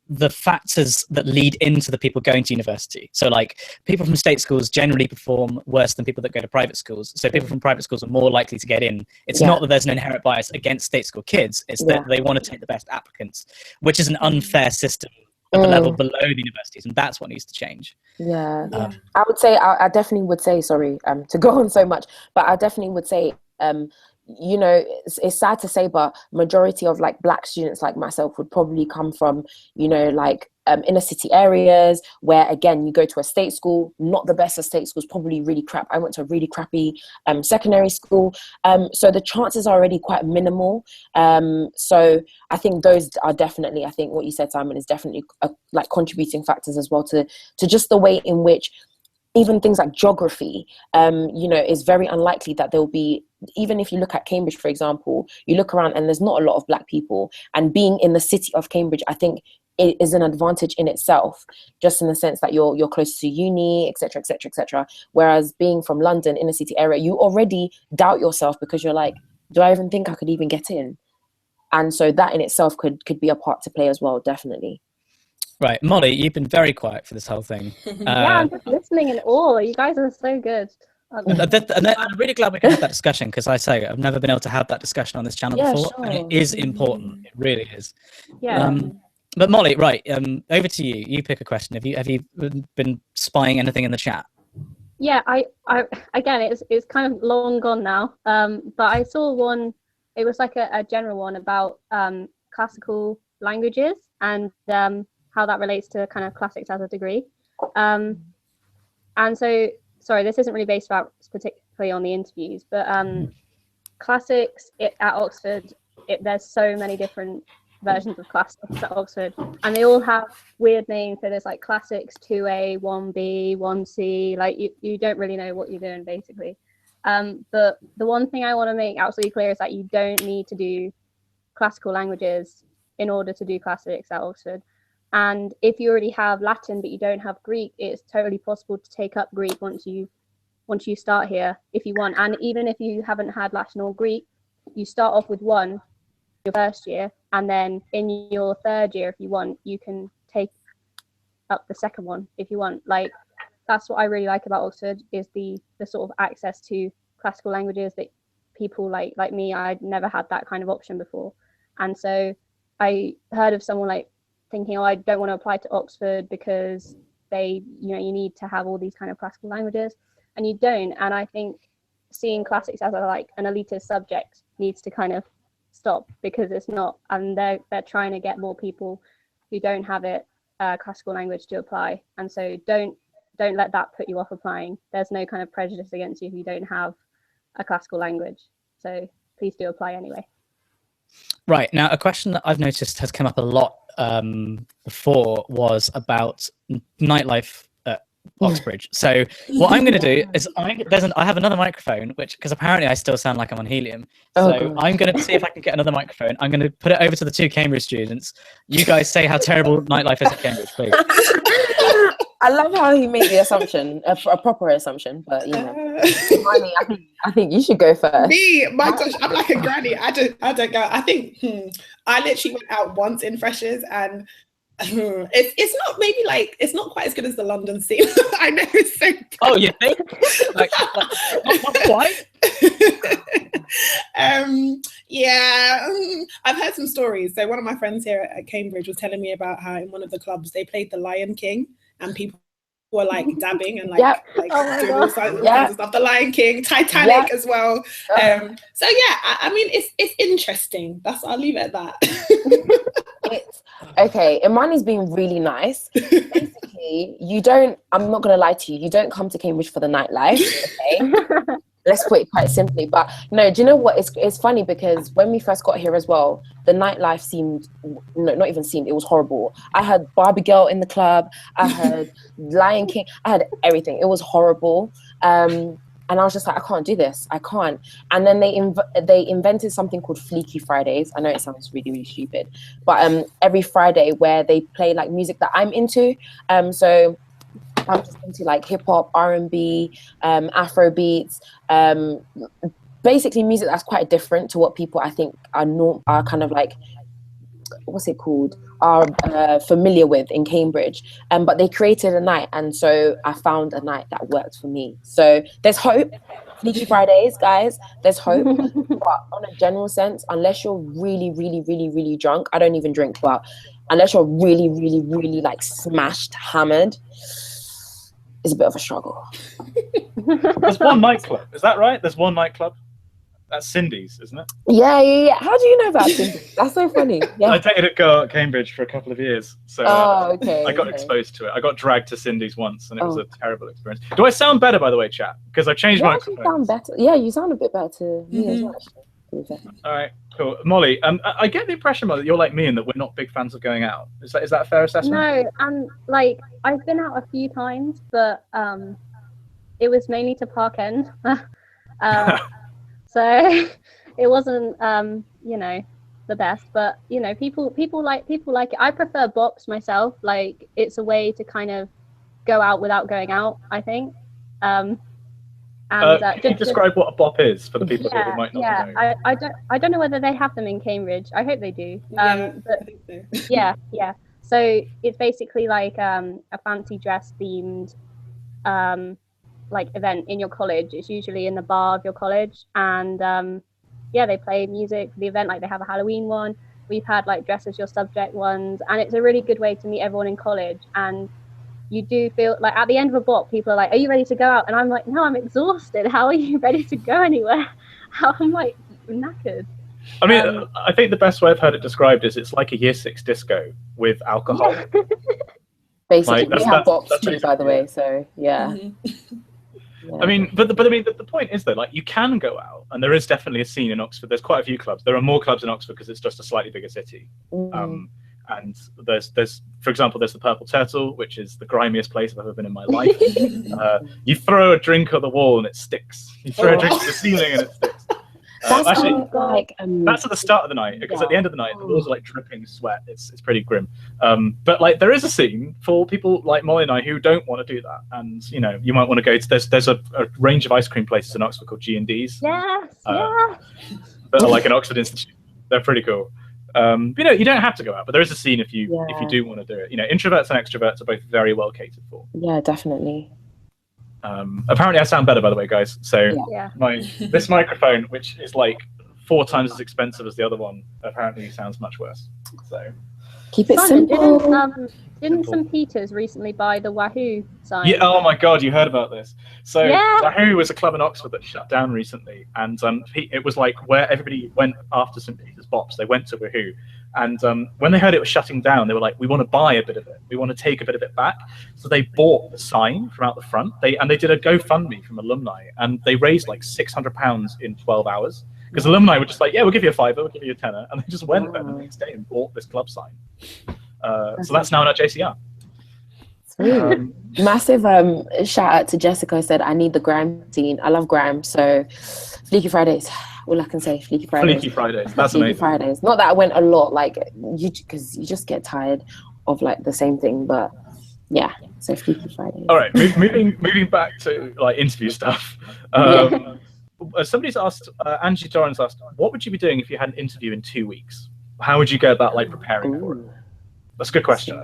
the factors that lead into the people going to university. So like people from state schools generally perform worse than people that go to private schools. So people from private schools are more likely to get in. It's not that there's an inherent bias against state school kids. It's that they want to take the best applicants, which is an unfair system at the level below the universities. And that's what needs to change. I would say, I definitely would say, sorry to go on so much, but I definitely would say, you know, it's sad to say, but majority of like Black students like myself would probably come from, you know, like inner city areas where, again, you go to a state school, not the best of state schools, probably really crap. I went to a really crappy secondary school. So the chances are already quite minimal. So I think those are definitely, I think what you said, Simon, is definitely like contributing factors as well to just the way in which even things like geography, you know, is very unlikely that there'll be, even if you look at Cambridge, for example, you look around and there's not a lot of Black people, and being in the city of Cambridge, I think it is an advantage in itself, just in the sense that you're close to uni, etc., etc., etc. Whereas being from London, inner city area, you already doubt yourself because you're like, do I even think I could even get in? And so that in itself could be a part to play as well, definitely. Right, Molly, you've been very quiet for this whole thing. I'm just listening in awe. You guys are so good. And I'm really glad we can have that discussion, because I say I've never been able to have that discussion on this channel before, sure. and it is important. It really is. Yeah. But Molly, right, over to you. You pick a question. Have you been spying anything in the chat? Yeah, I again, it's kind of long gone now. But I saw one. It was like a general one about classical languages and how that relates to kind of classics as a degree. And so, sorry, this isn't really based about particularly on the interviews, but classics at Oxford, there's so many different versions of classics at Oxford, and they all have weird names. So there's like classics 2A, 1B, 1C, like you don't really know what you're doing basically. But the one thing I want to make absolutely clear is that you don't need to do classical languages in order to do classics at Oxford. And if you already have Latin but you don't have Greek, it's totally possible to take up Greek once you start here if you want. And even if you haven't had Latin or Greek, you start off with one your first year, and then in your third year, if you want, you can take up the second one if you want. Like, that's what I really like about Oxford, is the sort of access to classical languages that people like me, I'd never had that kind of option before. And so I heard of someone like thinking, oh, I don't want to apply to Oxford because you need to have all these kind of classical languages, and you don't. And I think seeing classics as an elitist subject needs to kind of stop, because it's not, and they're trying to get more people who don't have it classical language to apply. And so don't let that put you off applying. There's no kind of prejudice against you if you don't have a classical language, so please do apply anyway. Right, now a question that I've noticed has come up a lot before was about nightlife at Oxbridge. So what I'm going to do is I have another microphone, because apparently I still sound like I'm on helium. So I'm going to see if I can get another microphone. I'm going to put it over to the two Cambridge students. You guys say how terrible nightlife is at Cambridge, please. I love how he made the assumption, a proper assumption, but you know, Imani, I think you should go first. Me, my gosh, I'm like a granny. I don't go. I think I literally went out once in freshers, and it's not maybe like, it's not quite as good as the London scene. I know it's so good. Oh, you think? like not quite? Yeah, I've heard some stories. So one of my friends here at Cambridge was telling me about how in one of the clubs they played The Lion King, and people were like dabbing and doing all kinds of stuff. The Lion King, Titanic as well. So yeah, I mean, it's interesting. I'll leave it at that. Okay, Imani's being really nice. Basically, I'm not going to lie to you, you don't come to Cambridge for the nightlife, okay? Let's put it quite simply. But no, do you know what? It's funny because when we first got here as well, the nightlife seemed, no, not even seemed, it was horrible. I had Barbie Girl in the club, I had Lion King, I had everything. It was horrible. And I was just like, I can't do this. I can't. And then they invented something called Fleeky Fridays. I know it sounds really, really stupid, but every Friday where they play like music that I'm into. So I'm just into like hip hop, R&B, Afro beats, basically music that's quite different to what people I think are kind of like, what's it called, are familiar with in Cambridge. But they created a night, and so I found a night that worked for me. So there's hope. Fleeky Fridays, guys, there's hope. But on a general sense, unless you're really, really, really, really drunk, I don't even drink, but unless you're really, really, really like smashed, hammered, it's a bit of a struggle. There's one nightclub, is that right? There's one nightclub? That's Cindy's, isn't it? Yeah. How do you know about Cindy's? That's so funny. Yeah. I dated a girl at Cambridge for a couple of years, so okay. I got exposed to it. I got dragged to Cindy's once, and it was a terrible experience. Do I sound better, by the way, chat? Because I've changed my microphone. You sound better. Yeah, you sound a bit better to me as well, actually. All right, cool. Molly, I get the impression that you're like me in that we're not big fans of going out. Is that a fair assessment? No, like I've been out a few times, but it was mainly to Park End. So it wasn't, the best, but people like it. I prefer bops myself. Like it's a way to kind of go out without going out, I think. Can you describe what a bop is for the people who might not know? I don't know whether they have them in Cambridge. I hope they do. But yeah. So it's basically like a fancy dress themed like event in your college. It's usually in the bar of your college, and they play music for the event. Like they have a Halloween one. We've had like dress as your subject ones, and it's a really good way to meet everyone in college. And you do feel like at the end of a bop, people are like, "Are you ready to go out?" And I'm like, "No, I'm exhausted. How are you ready to go anywhere?" I'm like knackered. I mean, I think the best way I've heard it described is it's like a Year 6 disco with alcohol. Yeah. Basically, we have bops too, by the way. So yeah. Mm-hmm. Yeah. I mean, but the point is though, like you can go out, and there is definitely a scene in Oxford. There's quite a few clubs. There are more clubs in Oxford because it's just a slightly bigger city. And there's for example, there's the Purple Turtle, which is the grimiest place I've ever been in my life. You throw a drink at the wall and it sticks. You throw a drink at the ceiling and it sticks. Actually, that's at the start of the night, because at the end of the night, the walls are like dripping sweat. It's pretty grim. But like there is a scene for people like Molly and I who don't want to do that, and you might want to go to. There's a range of ice cream places in Oxford called G&D's. Yes. That are like an Oxford Institute. They're pretty cool. But, you don't have to go out, but there is a scene if you do want to do it. Introverts and extroverts are both very well catered for. Yeah, definitely. Apparently I sound better, by the way, guys. So this microphone, which is like 4 times as expensive as the other one, apparently sounds much worse. So keep it simple. Didn't some Peters recently buy the Wahoo sign? Yeah. Oh my God, you heard about this? So Wahoo was a club in Oxford that shut down recently, and it was like where everybody went after St Peter's Bops. They went to Wahoo, and when they heard it was shutting down, they were like, "We want to buy a bit of it. We want to take a bit of it back." So they bought the sign from out the front. They did a GoFundMe from alumni, and they raised like £600 in 12 hours. Because alumni were just like, "Yeah, we'll give you a £5, we'll give you a £10," and they just went there the next day and bought this club sign. So that's now in our JCR. Massive shout out to Jessica, who said, "I need the grime scene." I love grime, so Fleeky Fridays. All I can say, Fleeky Fridays. Fleeky Fridays. That's Fleeky amazing. Fridays. Not that I went a lot, like because you just get tired of like the same thing, but yeah. So Fleeky Fridays. All right, moving back to like interview stuff. Somebody's asked, Angie Torrance asked, what would you be doing if you had an interview in 2 weeks? How would you go about like preparing for it? That's a good question.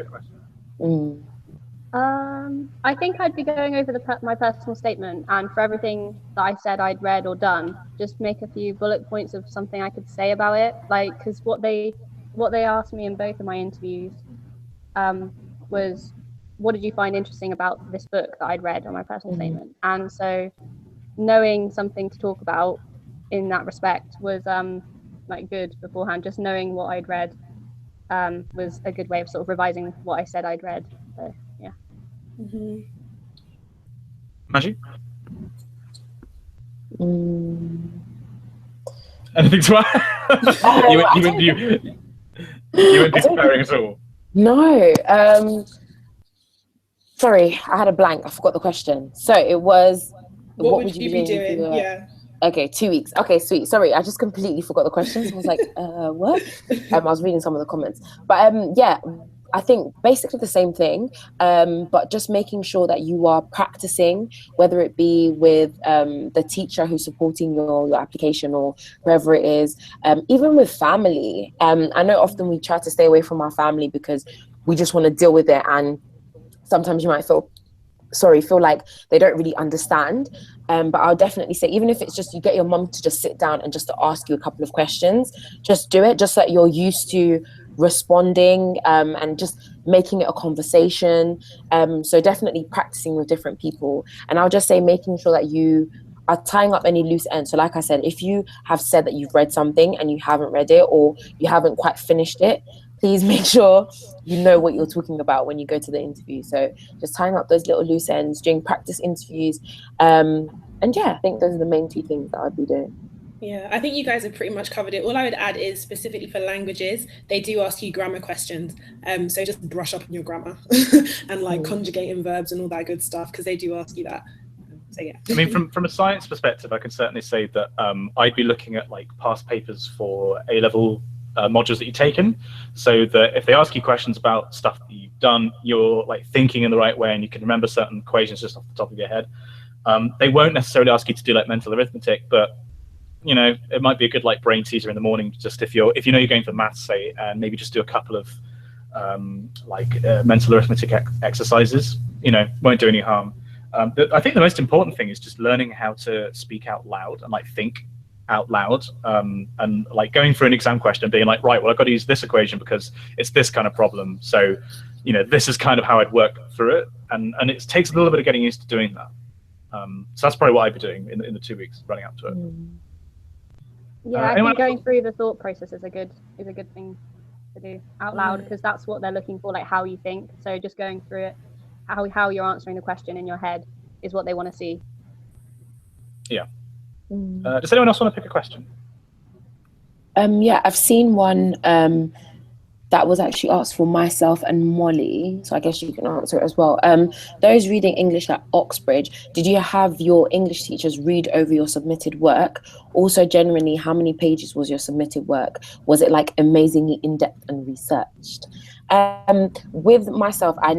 I think I'd be going over my personal statement, and for everything that I said I'd read or done, just make a few bullet points of something I could say about it. Like, because what they asked me in both of my interviews was, what did you find interesting about this book that I'd read on my personal statement? And so knowing something to talk about in that respect was like good beforehand, just knowing what I'd read was a good way of sort of revising what I said I'd read. So yeah. Maggie? Anything to add? You wouldn't be preparing at all? No. Sorry, I had a blank. I forgot the question. So it was, what would you be doing? Yeah. Okay, 2 weeks. Okay, sweet. Sorry, I just completely forgot the questions. I was like, what? I was reading some of the comments. But yeah, I think basically the same thing, but just making sure that you are practicing, whether it be with the teacher who's supporting your application or whoever it is, even with family. I know often we try to stay away from our family because we just want to deal with it, and sometimes you might feel like they don't really understand. But I'll definitely say, even if it's just you get your mum to just sit down and just to ask you a couple of questions, just do it, just so that you're used to responding, and just making it a conversation. So definitely practicing with different people. And I'll just say making sure that you are tying up any loose ends. So like I said, if you have said that you've read something and you haven't read it, or you haven't quite finished it, please make sure you know what you're talking about when you go to the interview. So just tying up those little loose ends, doing practice interviews. And yeah, I think those are the main 2 things that I'd be doing. Yeah, I think you guys have pretty much covered it. All I would add is specifically for languages, they do ask you grammar questions. So just brush up on your grammar and like conjugating verbs and all that good stuff, because they do ask you that. So yeah. I mean, from a science perspective, I can certainly say that I'd be looking at like past papers for A-level modules that you've taken, so that if they ask you questions about stuff that you've done, you're like thinking in the right way and you can remember certain equations just off the top of your head. They won't necessarily ask you to do like mental arithmetic, but you know, it might be a good like brain teaser in the morning, just if you know you're going for maths, say, and maybe just do a couple of mental arithmetic exercises. You know, won't do any harm. I think the most important thing is just learning how to speak out loud and like think out loud, and like going through an exam question and being like, right, well, I've got to use this equation because it's this kind of problem. So, you know, this is kind of how I'd work through it, and it takes a little bit of getting used to doing that. So that's probably what I'd be doing in the 2 weeks running up to it. Yeah, I think going through the thought process is a good thing to do out loud, because that's what they're looking for, like how you think. So just going through it, how you're answering the question in your head is what they want to see. Yeah. Does anyone else want to pick a question? Yeah, I've seen one that was actually asked for myself and Molly, so I guess you can answer it as well. Those reading English at Oxbridge, did you have your English teachers read over your submitted work? Also, generally, how many pages was your submitted work? Was it like amazingly in-depth and researched? With myself, I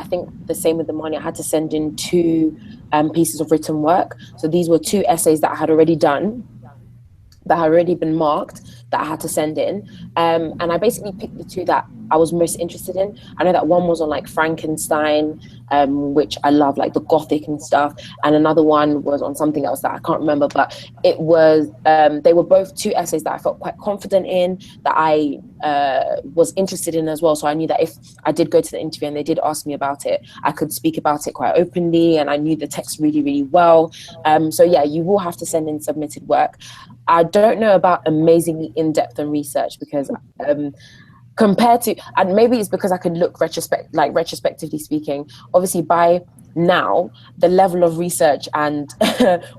think the same with Imani, I had to send in 2 pieces of written work. So these were 2 essays that I had already done, that had already been marked, that I had to send in. And I basically picked the 2 that I was most interested in. I know that one was on like Frankenstein, which I love, like the Gothic and stuff. And another one was on something else that I can't remember, but it was, they were both 2 essays that I felt quite confident in, that I was interested in as well. So I knew that if I did go to the interview and they did ask me about it, I could speak about it quite openly, and I knew the text really, really well. So yeah, you will have to send in submitted work. I don't know about amazingly in-depth and research, because compared to, and maybe it's because I could look retrospectively speaking, obviously by now, the level of research and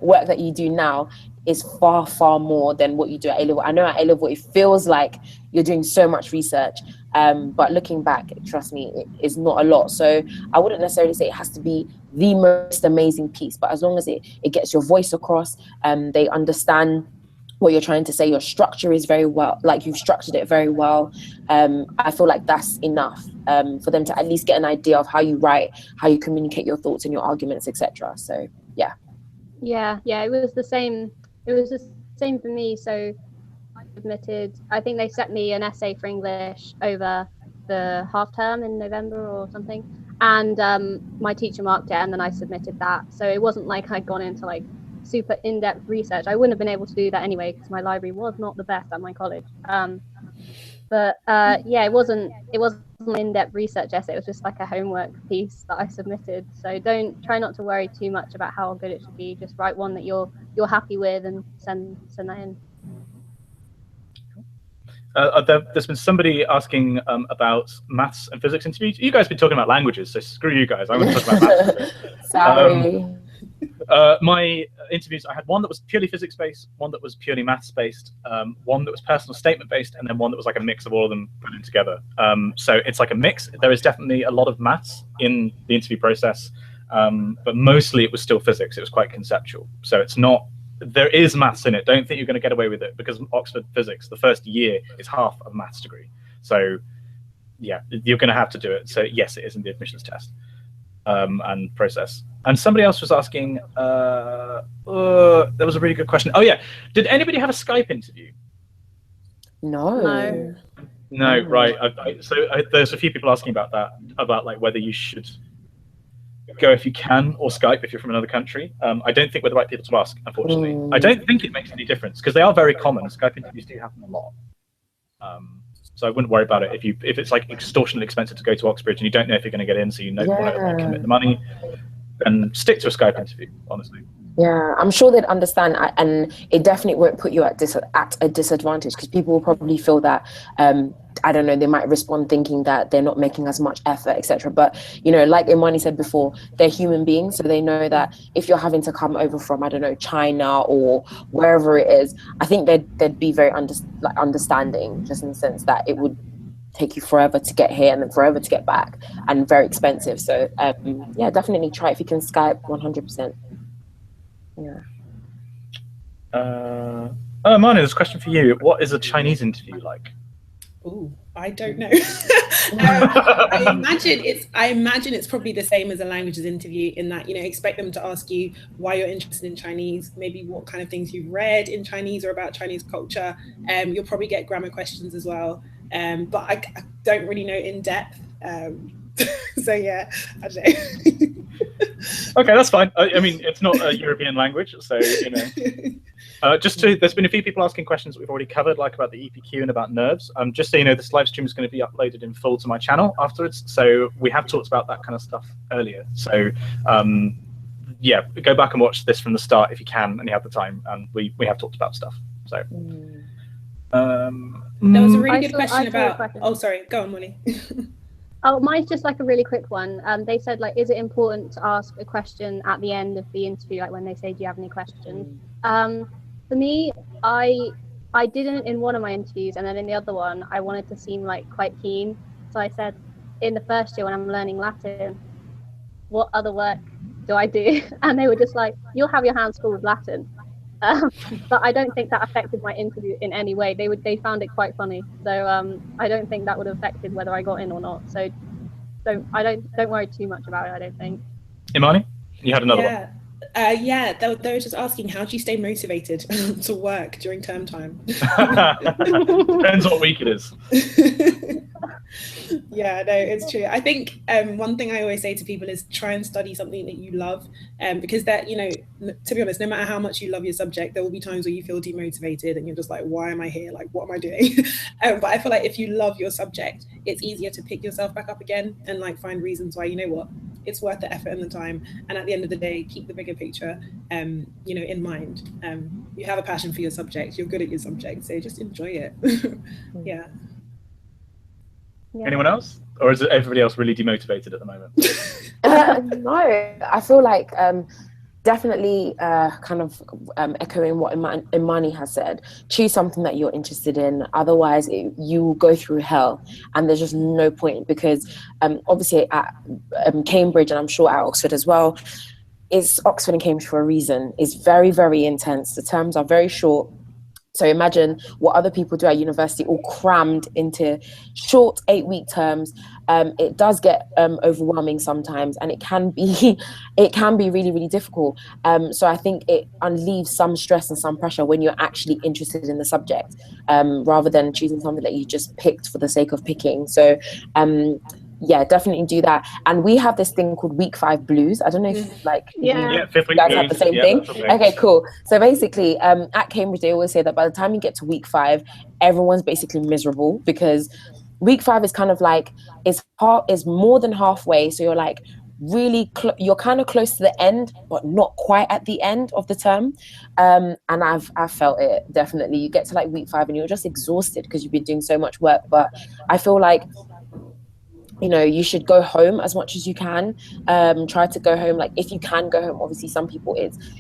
work that you do now is far, far more than what you do at A-level. I know at A-level, it feels like you're doing so much research, but looking back, trust me, it is not a lot. So I wouldn't necessarily say it has to be the most amazing piece, but as long as it gets your voice across, they understand what you're trying to say, your structure is very well, like you've structured it very well. I feel like that's enough for them to at least get an idea of how you write, how you communicate your thoughts and your arguments, etc. So yeah. Yeah, it was the same. It was the same for me. So I submitted, I think they sent me an essay for English over the half term in November or something. And my teacher marked it, and then I submitted that. So it wasn't like I'd gone into like super in-depth research. I wouldn't have been able to do that anyway, because my library was not the best at my college. But yeah, it wasn't an in-depth research essay. It was just like a homework piece that I submitted. So try not to worry too much about how good it should be. Just write one that you're happy with and send that in. There's been somebody asking about maths and physics interviews. You guys have been talking about languages, so screw you guys. I want to talk about maths. Sorry. My interviews, I had one that was purely physics based, one that was purely maths based, one that was personal statement based, and then one that was like a mix of all of them put in together. So it's like a mix. There is definitely a lot of maths in the interview process, but mostly it was still physics. It was quite conceptual. So it's not, there is maths in it. Don't think you're going to get away with it, because Oxford physics, the first year is half a maths degree. So yeah, you're going to have to do it. So yes, it is in the admissions test and process. And somebody else was asking, there was a really good question. Oh yeah, did anybody have a Skype interview? No. No, right. There's a few people asking about that, about like whether you should go if you can, or Skype if you're from another country. I don't think we're the right people to ask, unfortunately. I don't think it makes any difference, because they are very common. Skype interviews do happen a lot. So I wouldn't worry about it. If it's like extortionately expensive to go to Oxbridge and you don't know if you're going to get in, so you know, want to commit the money, then stick to a Skype interview, honestly. Yeah, I'm sure they'd understand, and it definitely won't put you at a disadvantage, because people will probably feel that, I don't know, they might respond thinking that they're not making as much effort, etc. But, you know, like Imani said before, they're human beings, so they know that if you're having to come over from, I don't know, China or wherever it is, I think they'd be very understanding, just in the sense that it would take you forever to get here and then forever to get back, and very expensive. So yeah, definitely try if you can Skype 100%. Yeah. Imani, there's a question for you. What is a Chinese interview like? Oh, I don't know. I imagine it's probably the same as a languages interview, in that, you know, expect them to ask you why you're interested in Chinese, maybe what kind of things you've read in Chinese or about Chinese culture. You'll probably get grammar questions as well. But I don't really know in depth. So yeah, I don't know. Okay, that's fine. I mean, it's not a European language, so, you know. There's been a few people asking questions that we've already covered, like about the EPQ and about nerves. Just so you know, this live stream is going to be uploaded in full to my channel afterwards. So we have talked about that kind of stuff earlier. So yeah, go back and watch this from the start if you can and you have the time. And we have talked about stuff. So. There was a really good question about. Oh, sorry. Go on, Molly. Oh, mine's just like a really quick one. They said, like, is it important to ask a question at the end of the interview, like when they say, do you have any questions? For me, I didn't in one of my interviews, and then in the other one, I wanted to seem like quite keen. So I said, in the first year when I'm learning Latin, what other work do I do? And they were just like, you'll have your hands full with Latin. But I don't think that affected my interview in any way. They found it quite funny, so I don't think that would have affected whether I got in or not. So don't worry too much about it, I don't think. Imani, you had another one. Yeah, they were just asking, how do you stay motivated to work during term time? Depends what week it is. Yeah, no, it's true. I think one thing I always say to people is try and study something that you love, because that, you know, to be honest, no matter how much you love your subject, there will be times where you feel demotivated and you're just like, why am I here? Like, what am I doing? But I feel like if you love your subject, it's easier to pick yourself back up again and like find reasons why, you know what, it's worth the effort and the time. And at the end of the day, keep the bigger picture, you know, in mind. You have a passion for your subject, you're good at your subject, so just enjoy it. Yeah. Anyone else? Or is everybody else really demotivated at the moment? No, I feel like definitely kind of echoing what Imani has said. Choose something that you're interested in. Otherwise, you will go through hell, and there's just no point, because obviously at Cambridge, and I'm sure at Oxford as well, it's Oxford and Cambridge for a reason. It's very, very intense. The terms are very short. So imagine what other people do at university, all crammed into short 8-week terms. It does get overwhelming sometimes, and it can be really, really difficult. So I think it unleaves some stress and some pressure when you're actually interested in the subject, rather than choosing something that you just picked for the sake of picking. So yeah, definitely do that. And we have this thing called week 5 blues. I don't know if yeah, fifth week you guys blues. have the same thing. Okay, cool. So basically, at Cambridge, they always say that by the time you get to week 5, everyone's basically miserable, because week 5 is kind of like, it's more than halfway. So you're like you're kind of close to the end, but not quite at the end of the term. And I've felt it, definitely. You get to like week 5 and you're just exhausted because you've been doing so much work. But I feel like, you know, you should go home as much as you can. Try to go home, like if you can go home. Obviously some people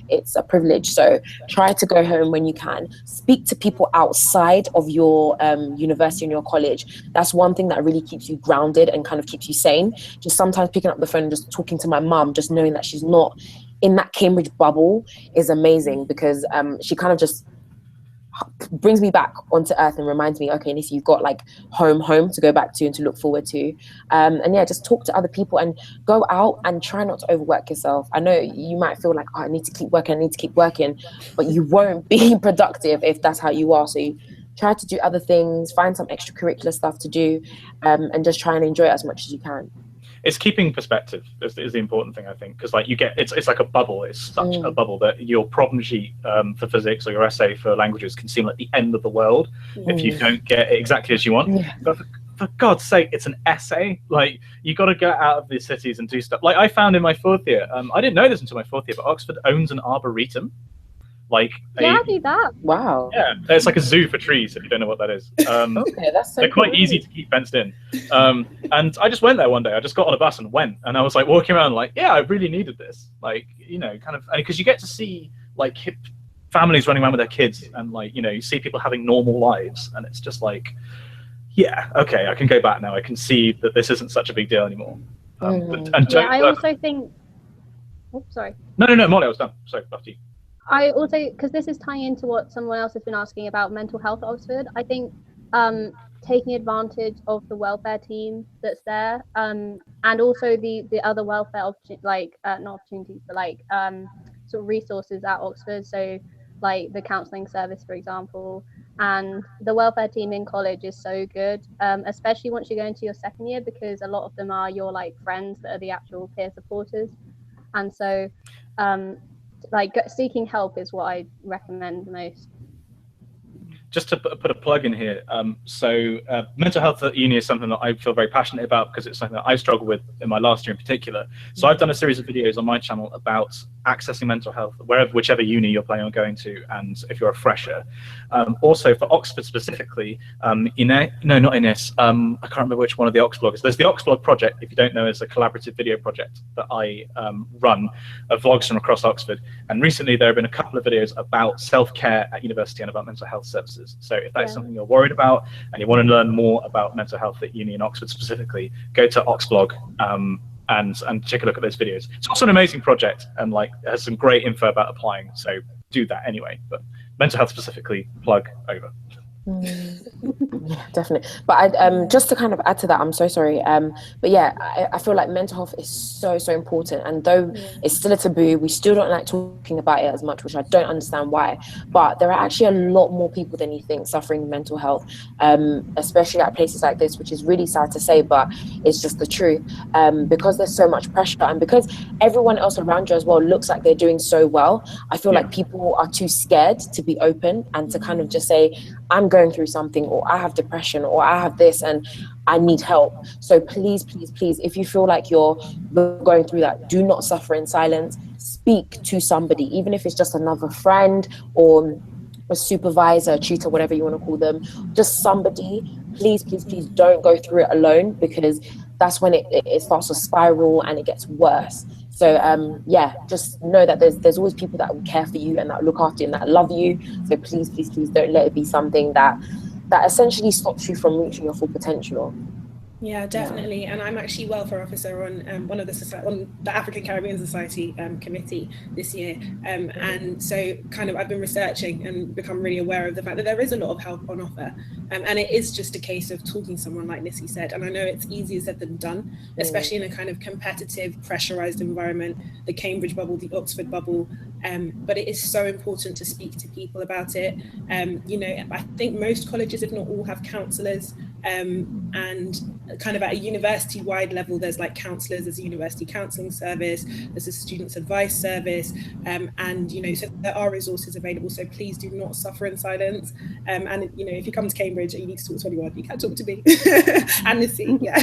it's a privilege, so try to go home when you can. Speak to people outside of your university and your college. That's one thing that really keeps you grounded and kind of keeps you sane. Just sometimes picking up the phone and just talking to my mum, just knowing that she's not in that Cambridge bubble is amazing, because she kind of just brings me back onto earth and reminds me, okay, Nissy, you've got like home to go back to and to look forward to. And yeah, just talk to other people and go out and try not to overwork yourself. I know you might feel like, oh, I need to keep working, but you won't be productive if that's how you are. So you try to do other things, find some extracurricular stuff to do, and just try and enjoy it as much as you can. It's keeping perspective is the important thing, I think, because like you get it's like a bubble. It's such a bubble that your problem sheet for physics or your essay for languages can seem like the end of the world if you don't get it exactly as you want. But for God's sake, it's an essay. Like, you got to go out of these cities and do stuff. Like I found in my 4th year, I didn't know this until my 4th year, but Oxford owns an arboretum. Like, yeah, I do that. Wow. Yeah, it's like a zoo for trees, if you don't know what that is. Okay, that's so they're quite easy to keep fenced in. And I just went there one day. I just got on a bus and went, and I was like walking around like, yeah, I really needed this. Like, you know, kind of, because you get to see like hip families running around with their kids, and like, you know, you see people having normal lives, and it's just like, yeah, okay, I can go back now. I can see that this isn't such a big deal anymore. I also think. Oh, sorry. No, Molly, I was done. Sorry, after you. I also, because this is tying into what someone else has been asking about mental health at Oxford, I think taking advantage of the welfare team that's there, and also the other welfare not opportunities, but like sort of resources at Oxford. So like the counselling service, for example, and the welfare team in college is so good, especially once you go into your 2nd year, because a lot of them are your like friends that are the actual peer supporters, and so like seeking help is what I recommend most. Just to put a plug in here, so mental health at uni is something that I feel very passionate about, because it's something that I struggle with in my last year in particular. So I've done a series of videos on my channel about accessing mental health, whichever uni you're planning on going to, and if you're a fresher. Also for Oxford specifically, not Ines, I can't remember which one of the Oxblogs. There's the Oxblog project, if you don't know, is a collaborative video project that I run of vlogs from across Oxford. And recently there have been a couple of videos about self-care at university and about mental health services. So if that's something you're worried about and you want to learn more about mental health at uni in Oxford specifically, go to Oxblog and take a look at those videos. It's also an amazing project, and like has some great info about applying. So do that anyway. But mental health specifically, plug over. Yeah, definitely. But I just to kind of add to that, I'm so sorry, but yeah, I feel like mental health is so important, and though it's still a taboo, we still don't like talking about it as much, which I don't understand why. But there are actually a lot more people than you think suffering mental health, especially at places like this, which is really sad to say, but it's just the truth, because there's so much pressure, and because everyone else around you as well looks like they're doing so well. I feel like people are too scared to be open and to kind of just say, I'm going through something, or I have depression, or I have this and I need help. So please, if you feel like you're going through that, do not suffer in silence. Speak to somebody, even if it's just another friend or a supervisor, a tutor, whatever you want to call them, just somebody. Please don't go through it alone, because that's when it starts to spiral and it gets worse. So yeah, just know that there's always people that will care for you and that look after you and that love you. So please don't let it be something that essentially stops you from reaching your full potential. Yeah, definitely. And I'm actually welfare officer on on the African Caribbean Society committee this year. And so kind of I've been researching and become really aware of the fact that there is a lot of help on offer. And it is just a case of talking to someone, like Nissy said. And I know it's easier said than done, especially in a kind of competitive, pressurized environment, the Cambridge bubble, the Oxford bubble. But it is so important to speak to people about it. You know, I think most colleges, if not all, have counsellors. And kind of at a university-wide level, there's like counsellors, there's a university counselling service, there's a students' advice service, and you know, so there are resources available. So please do not suffer in silence. And you know, if you come to Cambridge and you need to talk to anyone, you can talk to me and Nissy. Yeah,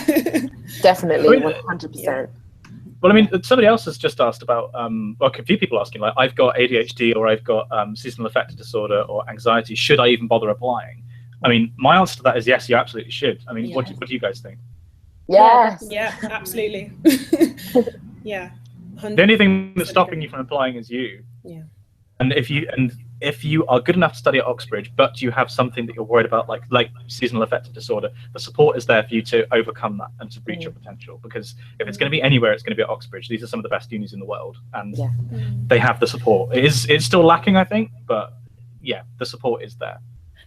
definitely, 100%. Well, I mean, somebody else has just asked about, well, a few people asking, like, I've got ADHD or I've got seasonal affective disorder or anxiety. Should I even bother applying? I mean, my answer to that is yes, you absolutely should. I mean, what do you guys think? Yes. Yeah, absolutely. Yeah. 100%. The only thing that's stopping you from applying is you. Yeah. And if you are good enough to study at Oxbridge, but you have something that you're worried about, like seasonal affective disorder, the support is there for you to overcome that and to reach your potential. Because if it's going to be anywhere, it's going to be at Oxbridge. These are some of the best unis in the world, and they have the support. It's still lacking, I think, but yeah, the support is there.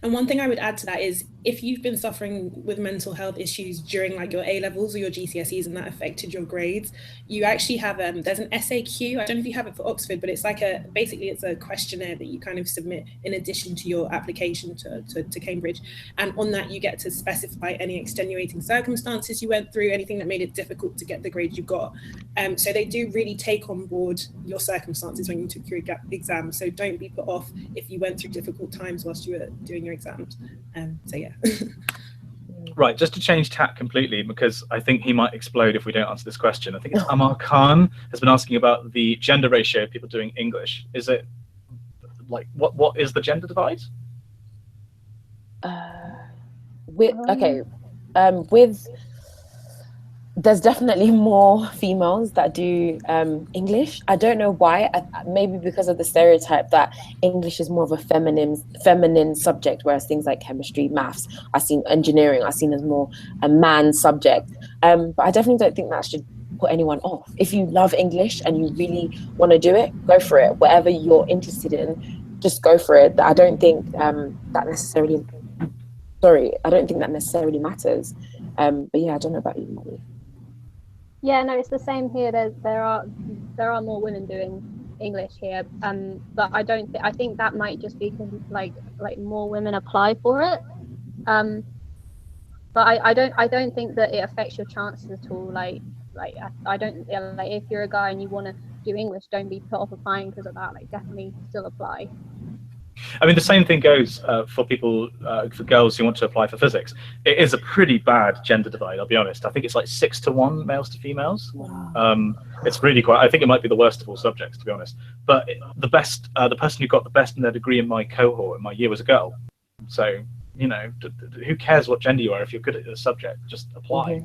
And one thing I would add to that is, if you've been suffering with mental health issues during like your A-levels or your GCSEs and that affected your grades, you actually have, there's an SAQ, I don't know if you have it for Oxford, but it's like basically it's a questionnaire that you kind of submit in addition to your application to Cambridge. And on that, you get to specify any extenuating circumstances you went through, anything that made it difficult to get the grades you got. So they do really take on board your circumstances when you took your exam. So don't be put off if you went through difficult times whilst you were doing your exams. So yeah. Right, just to change tack completely, because I think he might explode if we don't answer this question. I think it's Amar Khan has been asking about the gender ratio of people doing English. Is it like what is the gender divide? There's definitely more females that do English. I don't know why. Maybe because of the stereotype that English is more of a feminine subject, whereas things like chemistry, maths, engineering are seen as more a man's subject. But I definitely don't think that should put anyone off. If you love English and you really want to do it, go for it. Whatever you're interested in, just go for it. I don't think that necessarily matters. But yeah, I don't know about you, Molly. Yeah, no, it's the same here. There are more women doing English here, but I think that might just be because like more women apply for it. But I don't think that it affects your chances at all. Like if you're a guy and you want to do English, don't be put off applying because of that. Like, definitely still apply. I mean, the same thing goes for people, for girls who want to apply for physics. It is a pretty bad gender divide, I'll be honest. I think it's like 6-to-1 males to females. Wow. It's really quite, I think it might be the worst of all subjects, to be honest. But the person who got the best in their degree in my cohort in my year was a girl. So, you know, who cares what gender you are if you're good at the subject? Just apply.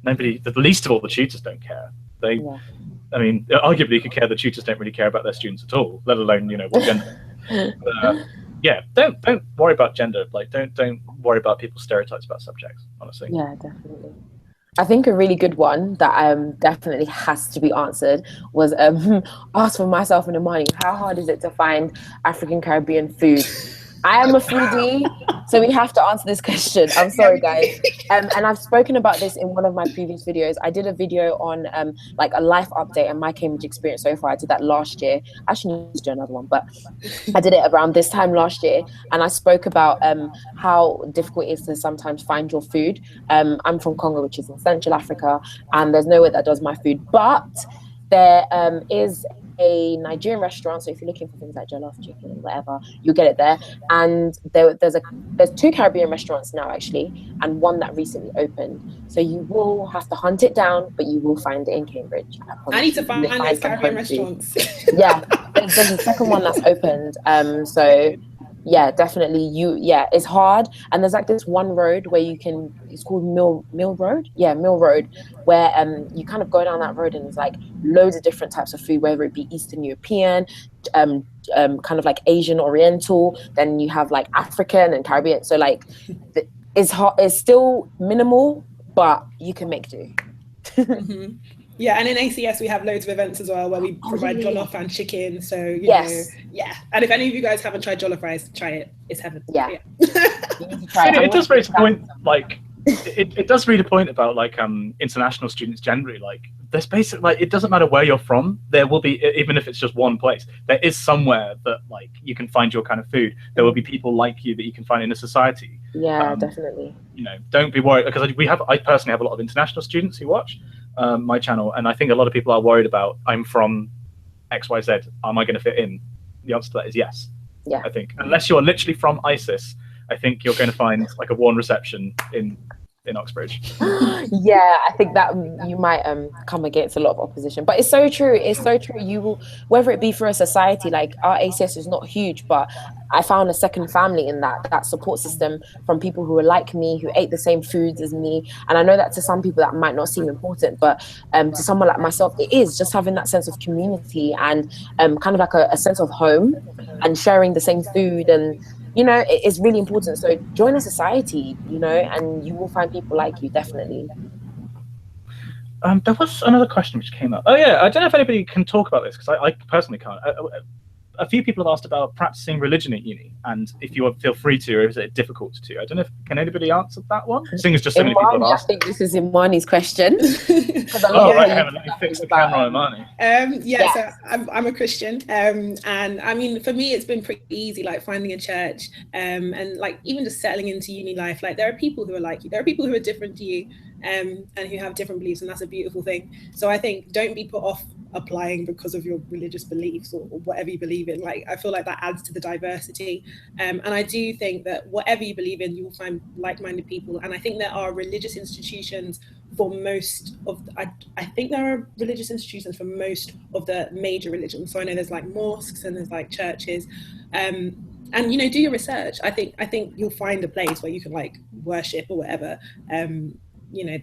Nobody, the least of all, the tutors don't care. I mean, arguably you could care, the tutors don't really care about their students at all, let alone, you know, what gender. Yeah, don't worry about gender. Like, don't worry about people's stereotypes about subjects, honestly. Yeah, definitely. I think a really good one that definitely has to be answered was asked for myself and Imani, how hard is it to find African Caribbean food? I am a foodie, so we have to answer this question. I'm sorry, guys. And I've spoken about this in one of my previous videos. I did a video on like a life update and my Cambridge experience so far. I did that last year. I actually need to do another one, but I did it around this time last year. And I spoke about how difficult it is to sometimes find your food. I'm from Congo, which is in Central Africa, and there's nowhere that does my food. But there is a Nigerian restaurant, so if you're looking for things like jollof chicken, whatever, you'll get it there. And there's 2 Caribbean restaurants now, actually, and one that recently opened. So you will have to hunt it down, but you will find it in Cambridge. I need to find those Caribbean restaurants. Yeah, there's a second one that's opened. So yeah, definitely. It's hard. And there's like this one road where you can, it's called Mill Road. Yeah, Mill Road, where you kind of go down that road and there's like loads of different types of food, whether it be Eastern European, kind of like Asian Oriental, then you have like African and Caribbean. So like it's still minimal, but you can make do. Yeah, and in ACS we have loads of events as well where we provide jollof and chicken. So you know, yeah. And if any of you guys haven't tried jollof rice, try it. It's heaven. Yeah. It does raise a point, like it does read a point about like international students generally. Like there's basically, like, it doesn't matter where you're from, there will be, even if it's just one place, there is somewhere that like you can find your kind of food. There will be people like you that you can find in a society. Yeah, definitely. You know, don't be worried, because I personally have a lot of international students who watch my channel, and I think a lot of people are worried about, I'm from XYZ, am I going to fit in? The answer to that is yes. Yeah. I think unless you're literally from ISIS, I think you're going to find like a warm reception in in Oxbridge. Yeah, I think that you might come against a lot of opposition, but it's so true. It's so true. You will, whether it be for a society, like our ACS is not huge, but I found a second family in that support system from people who are like me, who ate the same foods as me. And I know that to some people that might not seem important, but to someone like myself, it is just having that sense of community and kind of like a sense of home and sharing the same food. And you know, it's really important. So join a society, you know, and you will find people like you, definitely. There was another question which came up. Oh yeah, I don't know if anybody can talk about this, because I personally can't. A few people have asked about practicing religion at uni, and if you feel free to, or is it difficult to? I don't know if can anybody answer that one. Seeing as just so many people have asked. I think this is Imani's question. Oh right, hang on, let me fix the camera on Imani. Yeah, so I'm a Christian, and I mean, for me, it's been pretty easy, like finding a church, and like even just settling into uni life. Like there are people who are like you, there are people who are different to you, and who have different beliefs, and that's a beautiful thing. So I think don't be put off applying because of your religious beliefs or whatever you believe in. Like I feel like that adds to the diversity, and I do think that whatever you believe in, you will find like-minded people. And I think there are religious institutions for most of I think there are religious institutions for most of the major religions. So I know there's like mosques and there's like churches, and you know, do your research. I think you'll find a place where you can like worship or whatever. You know,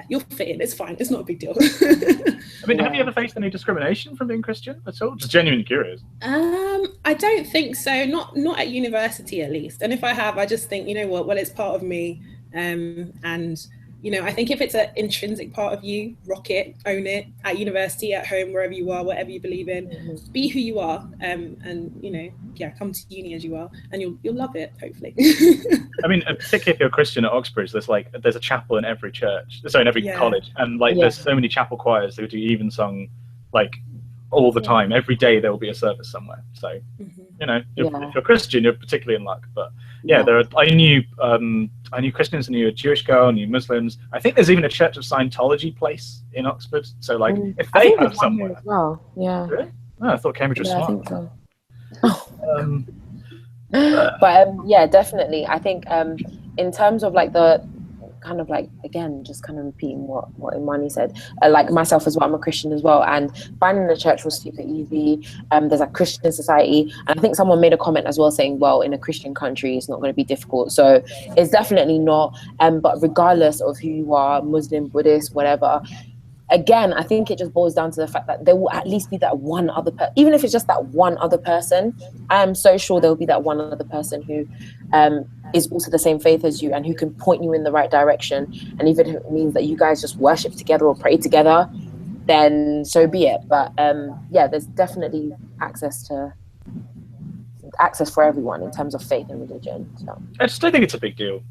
you'll fit in. It's fine. It's not a big deal. I mean, have you ever faced any discrimination from being Christian at all? Just genuinely curious. I don't think so. Not at university, at least. And if I have, I just think, you know what? Well, it's part of me. And you know, I think if it's an intrinsic part of you, rock it, own it. At university, at home, wherever you are, whatever you believe in, be who you are. And you know, yeah, come to uni as you are, and you'll love it, hopefully. I mean, particularly if you're a Christian at Oxbridge, there's a chapel in every church, so in every college, and like there's so many chapel choirs who do evensong like all the time. Every day there will be a service somewhere. So you know, if you're Christian, you're particularly in luck. But there are. I knew Christians, I knew a Jewish girl, I knew Muslims. I think there's even a Church of Scientology place in Oxford. So like, if they have somewhere, as well. Yeah. Really? Oh, I thought Cambridge was smart. I think so. But yeah, definitely. I think in terms of like the kind of like, again, just kind of repeating what Imani said, like myself as well, I'm a Christian as well, and finding the church was super easy. There's a Christian society, and I think someone made a comment as well saying, well, in a Christian country it's not going to be difficult. So it's definitely not, but regardless of who you are, Muslim, Buddhist, whatever, again, I think it just boils down to the fact that there will at least be that one other person, even if it's just that one other person. I am so sure there will be that one other person who is also the same faith as you and who can point you in the right direction. And even if it means that you guys just worship together or pray together, then so be it. But yeah, there's definitely access for everyone in terms of faith and religion. So I just don't think it's a big deal,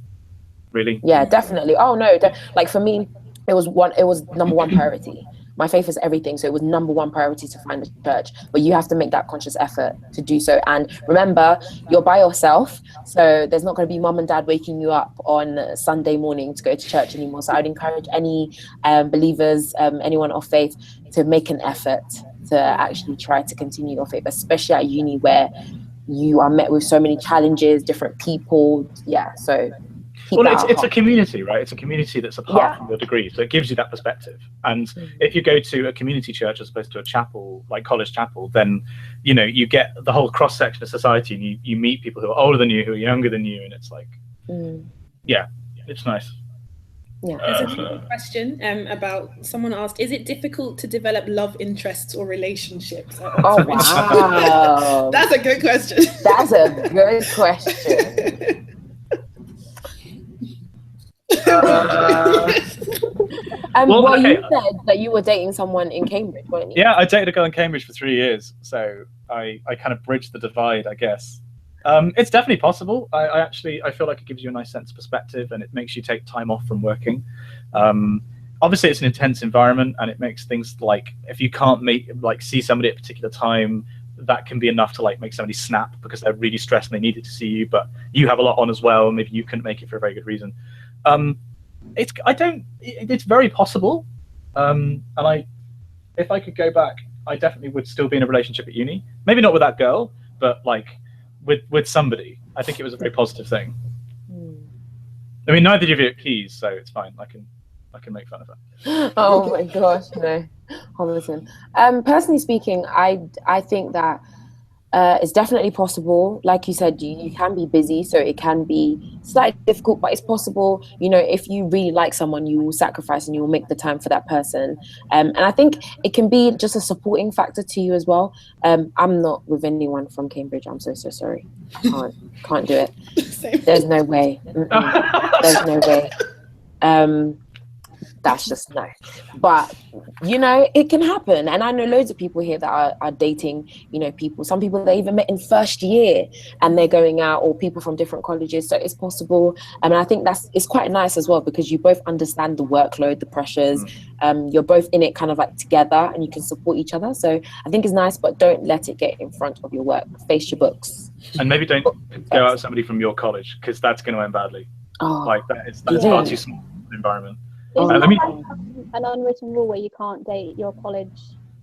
really. Yeah, definitely. Oh no, like for me, it was number one priority. My faith is everything, so it was number one priority to find a church. But you have to make that conscious effort to do so. And remember, you're by yourself, so there's not going to be mum and dad waking you up on Sunday morning to go to church anymore. So I'd encourage any believers, anyone of faith, to make an effort to actually try to continue your faith, especially at uni where you are met with so many challenges, different people. Yeah, so. Well, it's a community, right? It's a community that's apart from your degree, so it gives you that perspective. And if you go to a community church as opposed to a chapel, like college chapel, then you know you get the whole cross section of society, and you meet people who are older than you, who are younger than you, and it's like, yeah, it's nice. Yeah. There's a question about someone asked, is it difficult to develop love interests or relationships? Oh wow, that's a good question. That's a good question. Well, you said that you were dating someone in Cambridge, weren't you? Yeah, I dated a girl in Cambridge for 3 years, so I kind of bridged the divide, I guess. It's definitely possible. I feel like it gives you a nice sense of perspective, and it makes you take time off from working. Obviously, it's an intense environment, and it makes things like if you can't see somebody at a particular time, that can be enough to make somebody snap because they're really stressed and they needed to see you, but you have a lot on as well. Maybe you couldn't make it for a very good reason. It's very possible. And if I could go back, I definitely would still be in a relationship at uni. Maybe not with that girl, but with somebody. I think it was a very positive thing. I mean, neither of you have keys, so it's fine. I can make fun of that. Oh my gosh, no. Listen. Personally speaking, I think that it's definitely possible. Like you said, you can be busy, so it can be slightly difficult, but it's possible. You know, if you really like someone, you will sacrifice and you will make the time for that person. And I think it can be just a supporting factor to you as well. I'm not with anyone from Cambridge. I'm so sorry. I can't do it. There's no way. There's no way. That's just no. But, you know, it can happen. And I know loads of people here that are dating, you know, people. Some people they even met in first year and they're going out, or people from different colleges. So it's possible. And I think it's quite nice as well, because you both understand the workload, the pressures. You're both in it kind of like together and you can support each other. So I think it's nice, but don't let it get in front of your work. Face your books. And maybe don't go out with somebody from your college, because that's going to end badly. Like that's far too small environment. Is there like an unwritten rule where you can't date your college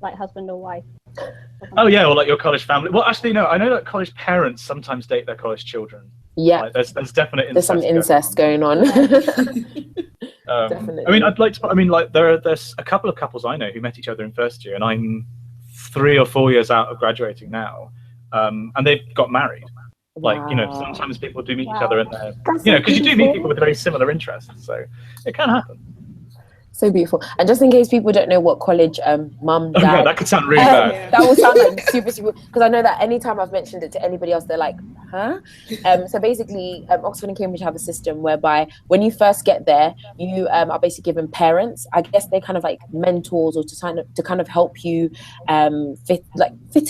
like husband or wife? Oh yeah, or like your college family. Well, actually, no. I know that college parents sometimes date their college children. Yeah, like, there's definite incest. There's some incest going on. Definitely. I mean, I'd like to. I mean, like there's a couple of couples I know who met each other in first year, and I'm 3 or 4 years out of graduating now, and they've got married. Like, you know, sometimes people do meet each other, and you know, because you do meet people with very similar interests, so it can happen. So beautiful. And just in case people don't know what college mum, dad... yeah, that could sound really bad. That would sound like super, because I know that anytime I've mentioned it to anybody else, they're like, huh? So basically, Oxford and Cambridge have a system whereby when you first get there, you are basically given parents. I guess they're kind of like mentors, or to kind of help you fit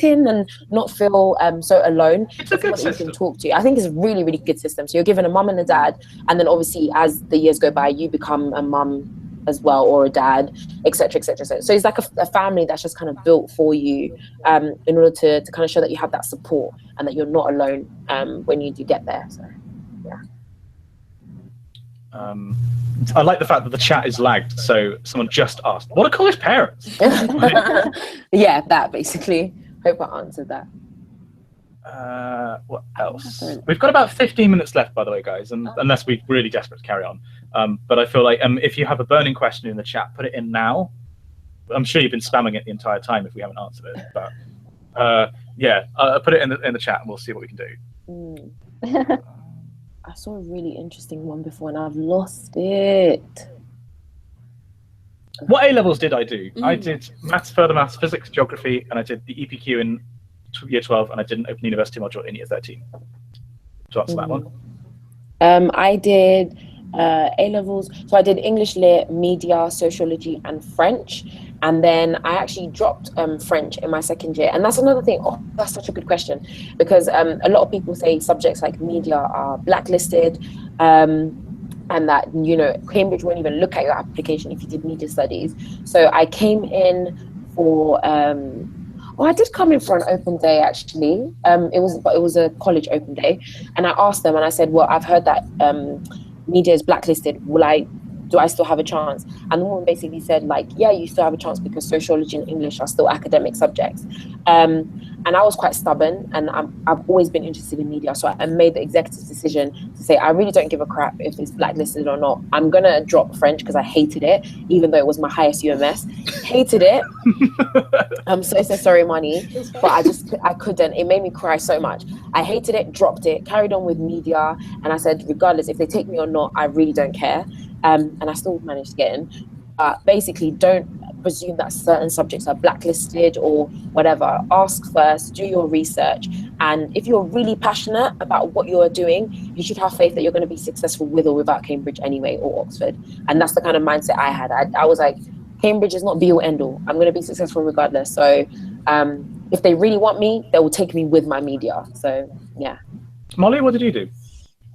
in and not feel so alone. It's a good system. You can talk to. I think it's a really, really good system. So you're given a mum and a dad, and then obviously as the years go by, you become a mum as well, or a dad, etc., etc. So it's like a family that's just kind of built for you, in order to kind of show that you have that support and that you're not alone when you do get there. So yeah. I like the fact that the chat is lagged. So someone just asked, "What are college parents?" Yeah, that basically. Hope I answered that. What else? We've got about 15 minutes left, by the way, guys, and unless we're really desperate to carry on. But I feel like if you have a burning question in the chat, put it in now. I'm sure you've been spamming it the entire time if we haven't answered it. But yeah, put it in the chat and we'll see what we can do. I saw a really interesting one before and I've lost it. What A-levels did I do? I did maths, further maths, physics, geography, and I did the EPQ in year 12, and I did an open university module in year 13. So that's that one. I did A-levels. So I did English Lit, Media, Sociology, and French. And then I actually dropped French in my second year. And that's another thing. Oh, that's such a good question. Because a lot of people say subjects like media are blacklisted. And that, you know, Cambridge won't even look at your application if you did media studies. So I came in for... I did come in for an open day, actually. It was a college open day. And I asked them and I said, well, I've heard that media is blacklisted. Do I still have a chance? And the woman basically said, like, yeah, you still have a chance because sociology and English are still academic subjects. And I was quite stubborn, and I've always been interested in media. So I made the executive decision to say, I really don't give a crap if it's blacklisted or not. I'm going to drop French because I hated it, even though it was my highest UMS. Hated it. I'm so sorry, Imani, but I couldn't. It made me cry so much. I hated it, dropped it, carried on with media. And I said, regardless, if they take me or not, I really don't care. And I still managed to get in. Basically, don't presume that certain subjects are blacklisted or whatever. Ask first, do your research. And if you're really passionate about what you're doing, you should have faith that you're going to be successful with or without Cambridge anyway, or Oxford. And that's the kind of mindset I had. I was like, Cambridge is not be all end all. I'm going to be successful regardless. So if they really want me, they will take me with my media. So yeah. Molly, what did you do?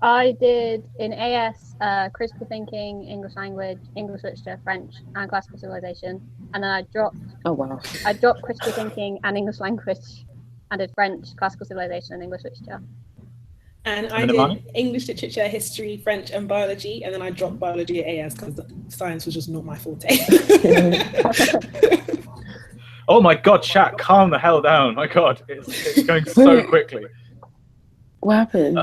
I did in AS critical thinking, English language, English literature, French, and classical civilization. And then I dropped. Oh wow! I dropped critical thinking and English language, and did French, classical civilization, and English literature. And I did English literature, history, French, and biology. And then I dropped biology at AS because science was just not my forte. Oh my God, chat, calm the hell down. My God, it's going so quickly. What happened?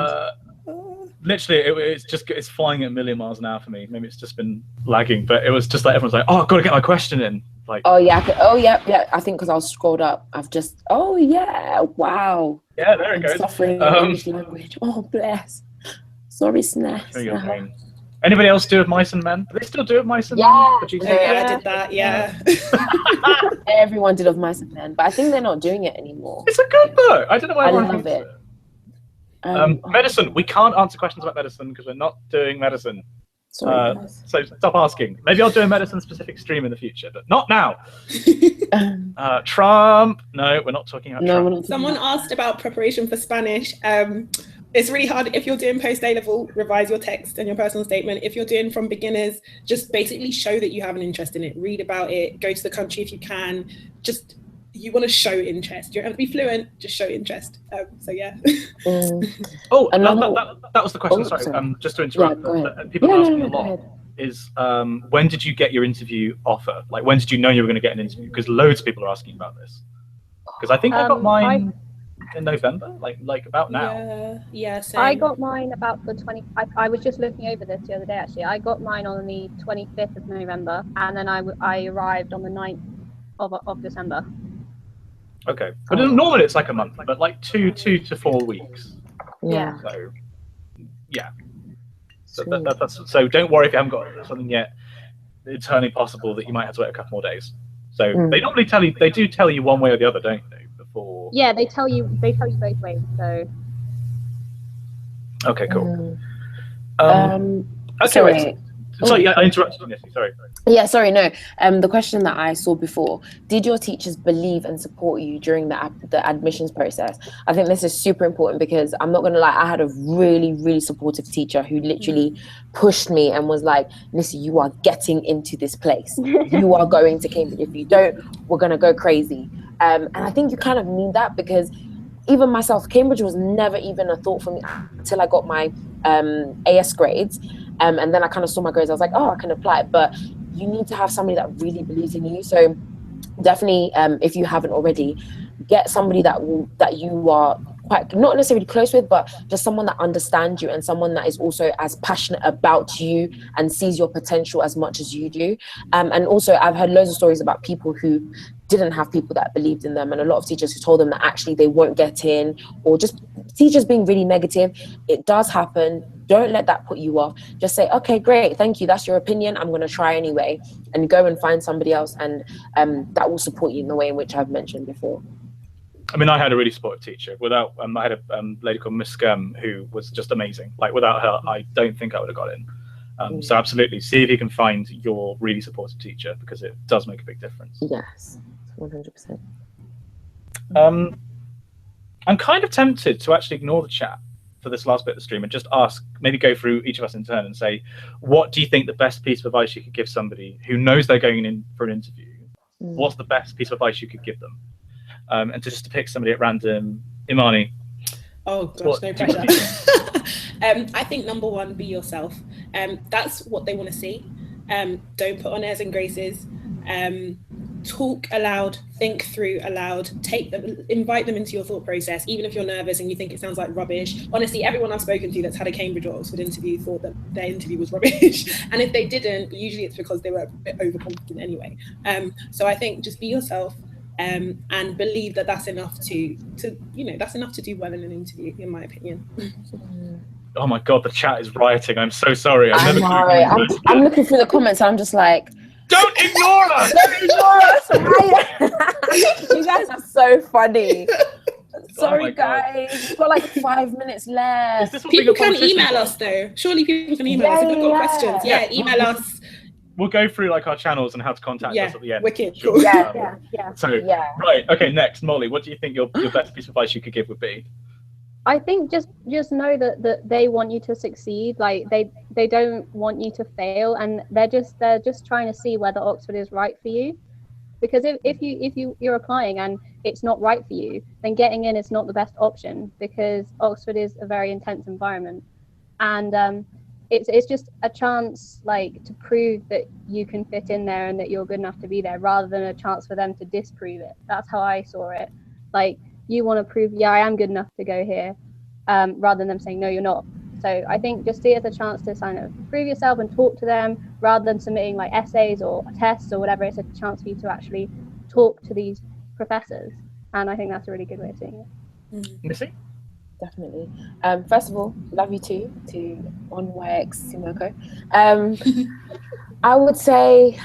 literally, it's flying at a million miles an hour for me. Maybe it's just been lagging, but it was just like everyone's like, "Oh, I've got to get my question in." Like, oh yeah. I think because I was scrolled up, I've just. Oh yeah, wow. Yeah, there it goes. Suffering in English language. Oh bless. Sorry, Sness. Anybody else do it with Mice and Men? Do they still do it with Mice and Men? I did that. Yeah. Everyone did of Mice and Men, but I think they're not doing it anymore. It's a good book. I don't know why I everyone love hates it. Medicine. We can't answer questions about medicine because we're not doing medicine. Sorry, so stop asking. Maybe I'll do a medicine-specific stream in the future, but not now. Trump. No, we're not talking about Trump. Someone asked about preparation for Spanish. It's really hard if you're doing post A-level, revise your text and your personal statement. If you're doing from beginners, just basically show that you have an interest in it. Read about it, go to the country if you can. Just, you want to show interest. You don't have to be fluent, just show interest. So yeah. Oh, that was the question, sorry. Just to interrupt, people ask me a lot, is when did you get your interview offer? Like, when did you know you were going to get an interview? Because loads of people are asking about this. Because I think I got mine in November, like about now. Yeah, same. I got mine about the 20. I was just looking over this the other day actually. I got mine on the 25th of November, and then I arrived on the 9th of December. Okay, but normally it's like a month, but like two to 4 weeks. Yeah. So yeah. So that's so don't worry if you haven't got something yet. It's certainly possible that you might have to wait a couple more days. So they normally do tell you one way or the other, don't they? Before. Yeah, they tell you both ways. So. Okay, cool. Okay, sorry. wait. Sorry, I interrupted you, Nissy. Sorry. Yeah, sorry, no. The question that I saw before, did your teachers believe and support you during the admissions process? I think this is super important because I'm not going to lie, I had a really, really supportive teacher who literally pushed me and was like, Nissy, you are getting into this place. You are going to Cambridge. If you don't, we're going to go crazy. And I think you kind of need that because even myself, Cambridge was never even a thought for me until I got my AS grades. And then I kind of saw my grades. I was like, oh, I can apply. But you need to have somebody that really believes in you. So definitely, if you haven't already, get somebody that you are quite not necessarily close with, but just someone that understands you and someone that is also as passionate about you and sees your potential as much as you do. And also, I've heard loads of stories about people who didn't have people that believed in them, and a lot of teachers who told them that actually they won't get in, or just teachers being really negative. It does happen. Don't let that put you off. Just say, okay, great, thank you, that's your opinion, I'm going to try anyway, and go and find somebody else, and that will support you in the way in which I've mentioned before. I mean, I had a really supportive teacher. Without I had a lady called Miss Scum who was just amazing. Like, without her, I don't think I would have got in. So absolutely, see if you can find your really supportive teacher, because it does make a big difference. Yes, 100%. I'm kind of tempted to actually ignore the chat for this last bit of the stream and just ask, maybe go through each of us in turn and say, what do you think the best piece of advice you could give somebody who knows they're going in for an interview? What's the best piece of advice you could give them? And just to pick somebody at random. Imani. Oh gosh, no pressure. I think number one, be yourself. That's what they want to see. Don't put on airs and graces. Talk aloud, think through aloud, invite them into your thought process, even if you're nervous and you think it sounds like rubbish. Honestly, everyone I've spoken to that's had a Cambridge or Oxford interview thought that their interview was rubbish. And if they didn't, usually it's because they were a bit overconfident anyway. So I think just be yourself, and believe that that's enough to that's enough to do well in an interview, in my opinion. Oh my God, the chat is rioting. I'm so sorry. I'm looking through the comments and I'm just like, don't ignore us! Don't ignore us! You guys are so funny. Sorry, guys. We've got like 5 minutes left. People can email us though. Surely people can email us if they've got questions. Yeah, email us. We'll go through like our channels and how to contact us at the end. Wicked. Sure. Yeah. So, right, okay, next, Molly, what do you think your best piece of advice you could give would be? I think just know that they want you to succeed. Like they don't want you to fail, and they're just trying to see whether Oxford is right for you. Because if you're applying and it's not right for you, then getting in is not the best option, because Oxford is a very intense environment, and it's just a chance like to prove that you can fit in there and that you're good enough to be there, rather than a chance for them to disprove it. That's how I saw it. Like, you want to prove, I am good enough to go here, rather than them saying, no, you're not. So I think just see it as a chance to kind of prove yourself and talk to them, rather than submitting like essays or tests or whatever. It's a chance for you to actually talk to these professors, and I think that's a really good way of seeing it. Nissy? Definitely. First of all, love you too, to on my ex Simoko. I would say,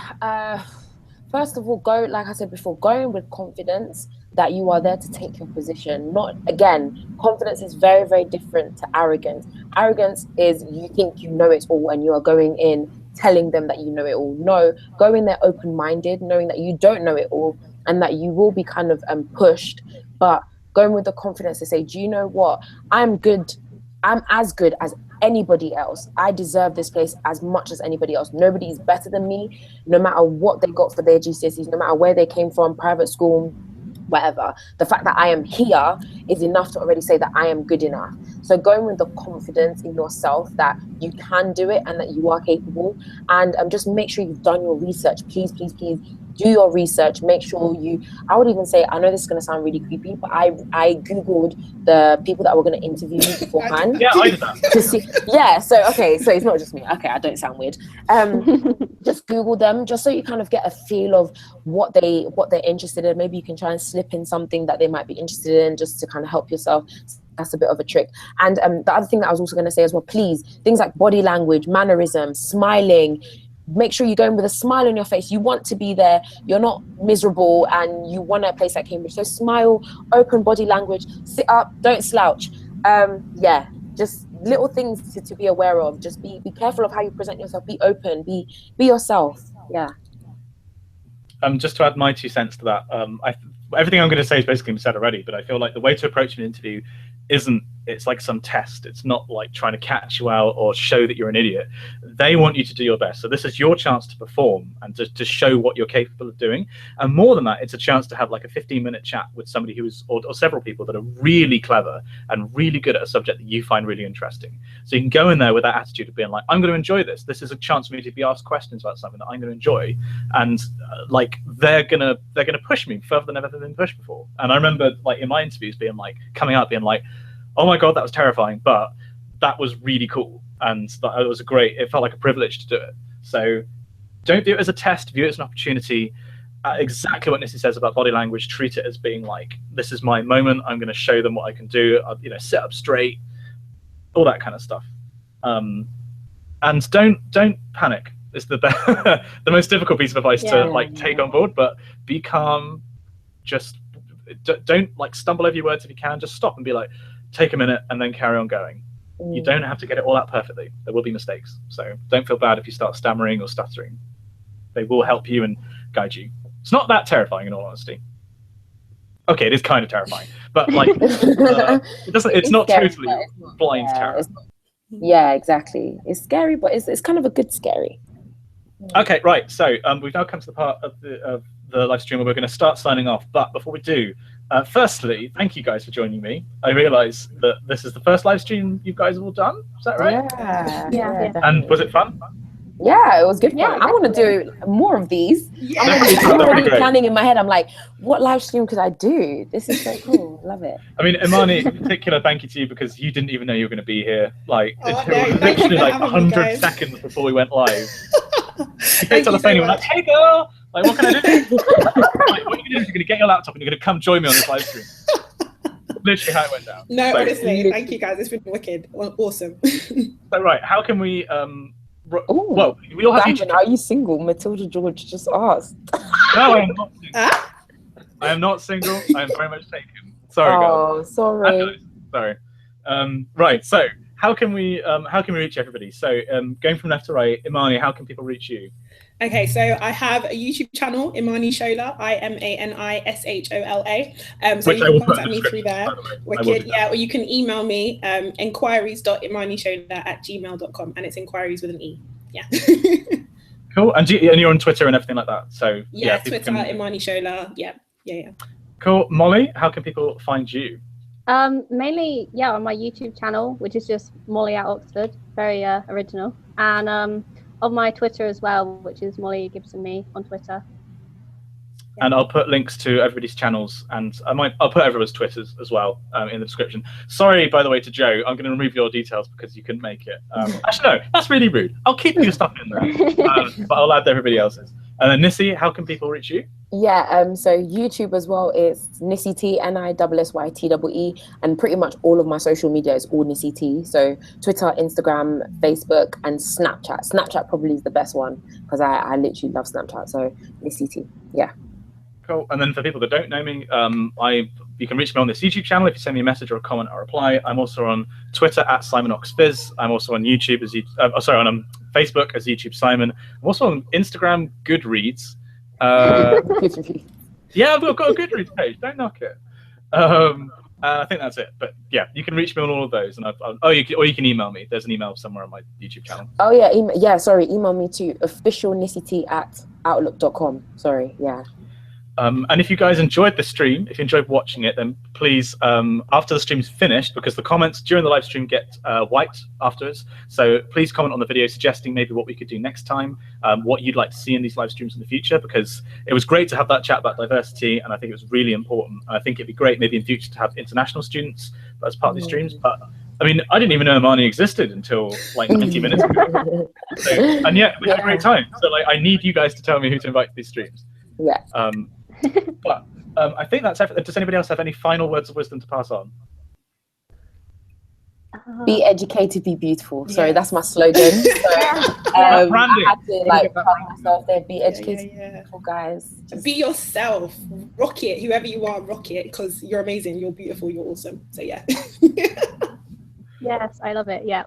first of all, go, like I said before, go in with confidence that you are there to take your position. Not, again, confidence is very, very different to arrogance. Arrogance is you think you know it all and you are going in telling them that you know it all. No, go in there open-minded, knowing that you don't know it all and that you will be kind of pushed, but going with the confidence to say, do you know what? I'm good. I'm as good as anybody else. I deserve this place as much as anybody else. Nobody is better than me, no matter what they got for their GCSEs, no matter where they came from, private school, whatever. The fact that I am here is enough to already say that I am good enough. So going with the confidence in yourself that you can do it and that you are capable, and just make sure you've done your research. Please, please, please do your research. Make sure you, I would even say, I know this is going to sound really creepy, but I Googled the people that were going to interview me beforehand. Yeah, I did that. To see, yeah, so okay, so it's not just me. Okay, I don't sound weird. Just Google them, just so you kind of get a feel of what they're interested in. Maybe you can try and slip in something that they might be interested in, just to kind of help yourself. That's a bit of a trick. And the other thing that I was also going to say as well, please, things like body language, mannerisms, smiling. Make sure you go in with a smile on your face. You want to be there. You're not miserable and you want a place like Cambridge. So smile, open body language, sit up, don't slouch. Yeah, just little things to be aware of. Just be careful of how you present yourself. Be open, be yourself. Yeah. Just to add my 2 cents to that, everything I'm going to say is basically been said already, but I feel like the way to approach an interview it's like some test. It's not like trying to catch you out or show that you're an idiot. They want you to do your best. So this is your chance to perform and to show what you're capable of doing. And more than that, it's a chance to have like a 15-minute chat with somebody who's, or several people that are really clever and really good at a subject that you find really interesting. So you can go in there with that attitude of being like, I'm going to enjoy this. This is a chance for me to be asked questions about something that I'm going to enjoy. And like, they're gonna push me further than I've ever been pushed before. And I remember like in my interviews being like, coming out being like, oh my God, that was terrifying, but that was really cool. And it was it felt like a privilege to do it. So don't view it as a test, view it as an opportunity. Exactly what Nissy says about body language, treat it as being like, this is my moment, I'm gonna show them what I can do, sit up straight, all that kind of stuff. And don't panic. It's the the most difficult piece of advice to take on board, but be calm, just don't like stumble over your words if you can, just stop and be like, take a minute and then carry on going. You don't have to get it all out perfectly. There will be mistakes. So don't feel bad if you start stammering or stuttering. They will help you and guide you. It's not that terrifying in all honesty. Okay, it is kind of terrifying, but like it's not scary, totally blind terror. Yeah, exactly. It's scary, but it's kind of a good scary. Okay, right. So we've now come to the part of the live stream where we're going to start signing off. But before we do, firstly, thank you guys for joining me. I realise that this is the first live stream you guys have all done. Is that right? Yeah. And was it fun? Yeah, it was good fun. Yeah, I want to do more of these. Yeah. I'm already planning in my head. I'm like, what live stream could I do? This is so cool. Love it. I mean, Imani, in particular, thank you to you because you didn't even know you were going to be here. Like, Oh, it no, was thank you literally for like having me, 100 guys. seconds before we went live. You Thank picked up the you phone and so were like, much. hey girl, like, what can I do? Like, what you're going to do is you're going to get your laptop and you're going to come join me on this live stream. Literally how it went down. No, So- honestly, thank you guys. It's been wicked. Awesome. So, right, how can we... Ooh, well, we all have Brandon, YouTube. are you single? Matilda George just asked. No, I am not single. Ah? I am not single. I am very much taken. Sorry, girl. Sorry. Sorry. Right. So, how can we reach everybody? So, going from left to right, Imani, how can people reach you? Okay, so I have a YouTube channel, Imani Shola, IMANISHOLA. So Which you I will can put in contact the me through description, there. by the way. I will Wicked, do that. yeah, or you can email me, enquiries.imanishola@gmail.com, and it's inquiries with an E. Yeah. Cool. And you're on Twitter and everything like that. So Yeah, people Twitter, can- Imani Shola. Yeah. Cool. Molly, how can people find you? Mainly, on my YouTube channel, which is just Molly at Oxford, very original, and on my Twitter as well, which is Molly Gibson Me on Twitter. and I'll put links to everybody's channels, and I'll put everyone's Twitters as well in the description. Sorry, by the way, to Joe, I'm going to remove your details because you couldn't make it. Actually, no, that's really rude. I'll keep your stuff in there, but I'll add everybody else's. And then Nissy, how can people reach you? Yeah, so YouTube as well is Nissy Tee, NISSYTEE, and pretty much all of my social media is all Nissy Tee. So Twitter, Instagram, Facebook, and Snapchat. Snapchat probably is the best one because I literally love Snapchat. So Nissy Tee, yeah. Cool. And then for people that don't know me, you can reach me on this YouTube channel if you send me a message or a comment or a reply. I'm also on Twitter at SimonOxFizz. I'm also on YouTube as on Facebook as YouTube Simon. I'm also on Instagram, Goodreads. Yeah, I've got a Goodreads page. Don't knock it. I think that's it. But yeah, you can reach me on all of those, and or you can email me. There's an email somewhere on my YouTube channel. Oh yeah, email me to officialnissyti@outlook.com. Sorry, yeah. And if you guys enjoyed the stream, if you enjoyed watching it, then please, after the stream's finished, because the comments during the live stream get wiped afterwards, so please comment on the video suggesting maybe what we could do next time, what you'd like to see in these live streams in the future, because it was great to have that chat about diversity, and I think it was really important. I think it'd be great maybe in future to have international students as part of these streams, but I mean, I didn't even know Imani existed until like 90 minutes ago. So, and yet, we had a great time. So like, I need you guys to tell me who to invite to these streams. Yeah. But I think that's everything. Does anybody else have any final words of wisdom to pass on? Be educated, be beautiful. Sorry, that's my slogan. So, I had to like tell myself there. Be educated, be beautiful, guys. Be yourself. Rock it. Whoever you are, rock it, because you're amazing. You're beautiful. You're awesome. So yeah. Yes, I love it. Yeah.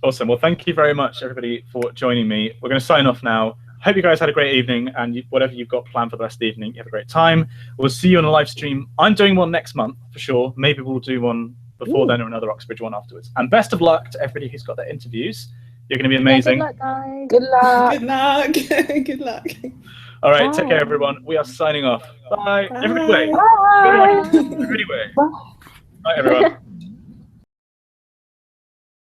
Awesome. Well, thank you very much, everybody, for joining me. We're going to sign off now. Hope you guys had a great evening, and whatever you've got planned for the rest of the evening, you have a great time. We'll see you on a live stream. I'm doing one next month for sure. Maybe we'll do one before then or another Oxbridge one afterwards. And best of luck to everybody who's got their interviews. You're going to be amazing. Yeah, good luck, guys. Good luck. Good luck. Good luck. All right, take care, everyone. We are signing off. Bye. Bye. Everybody wave. Bye. Everybody wave. Bye, everyone.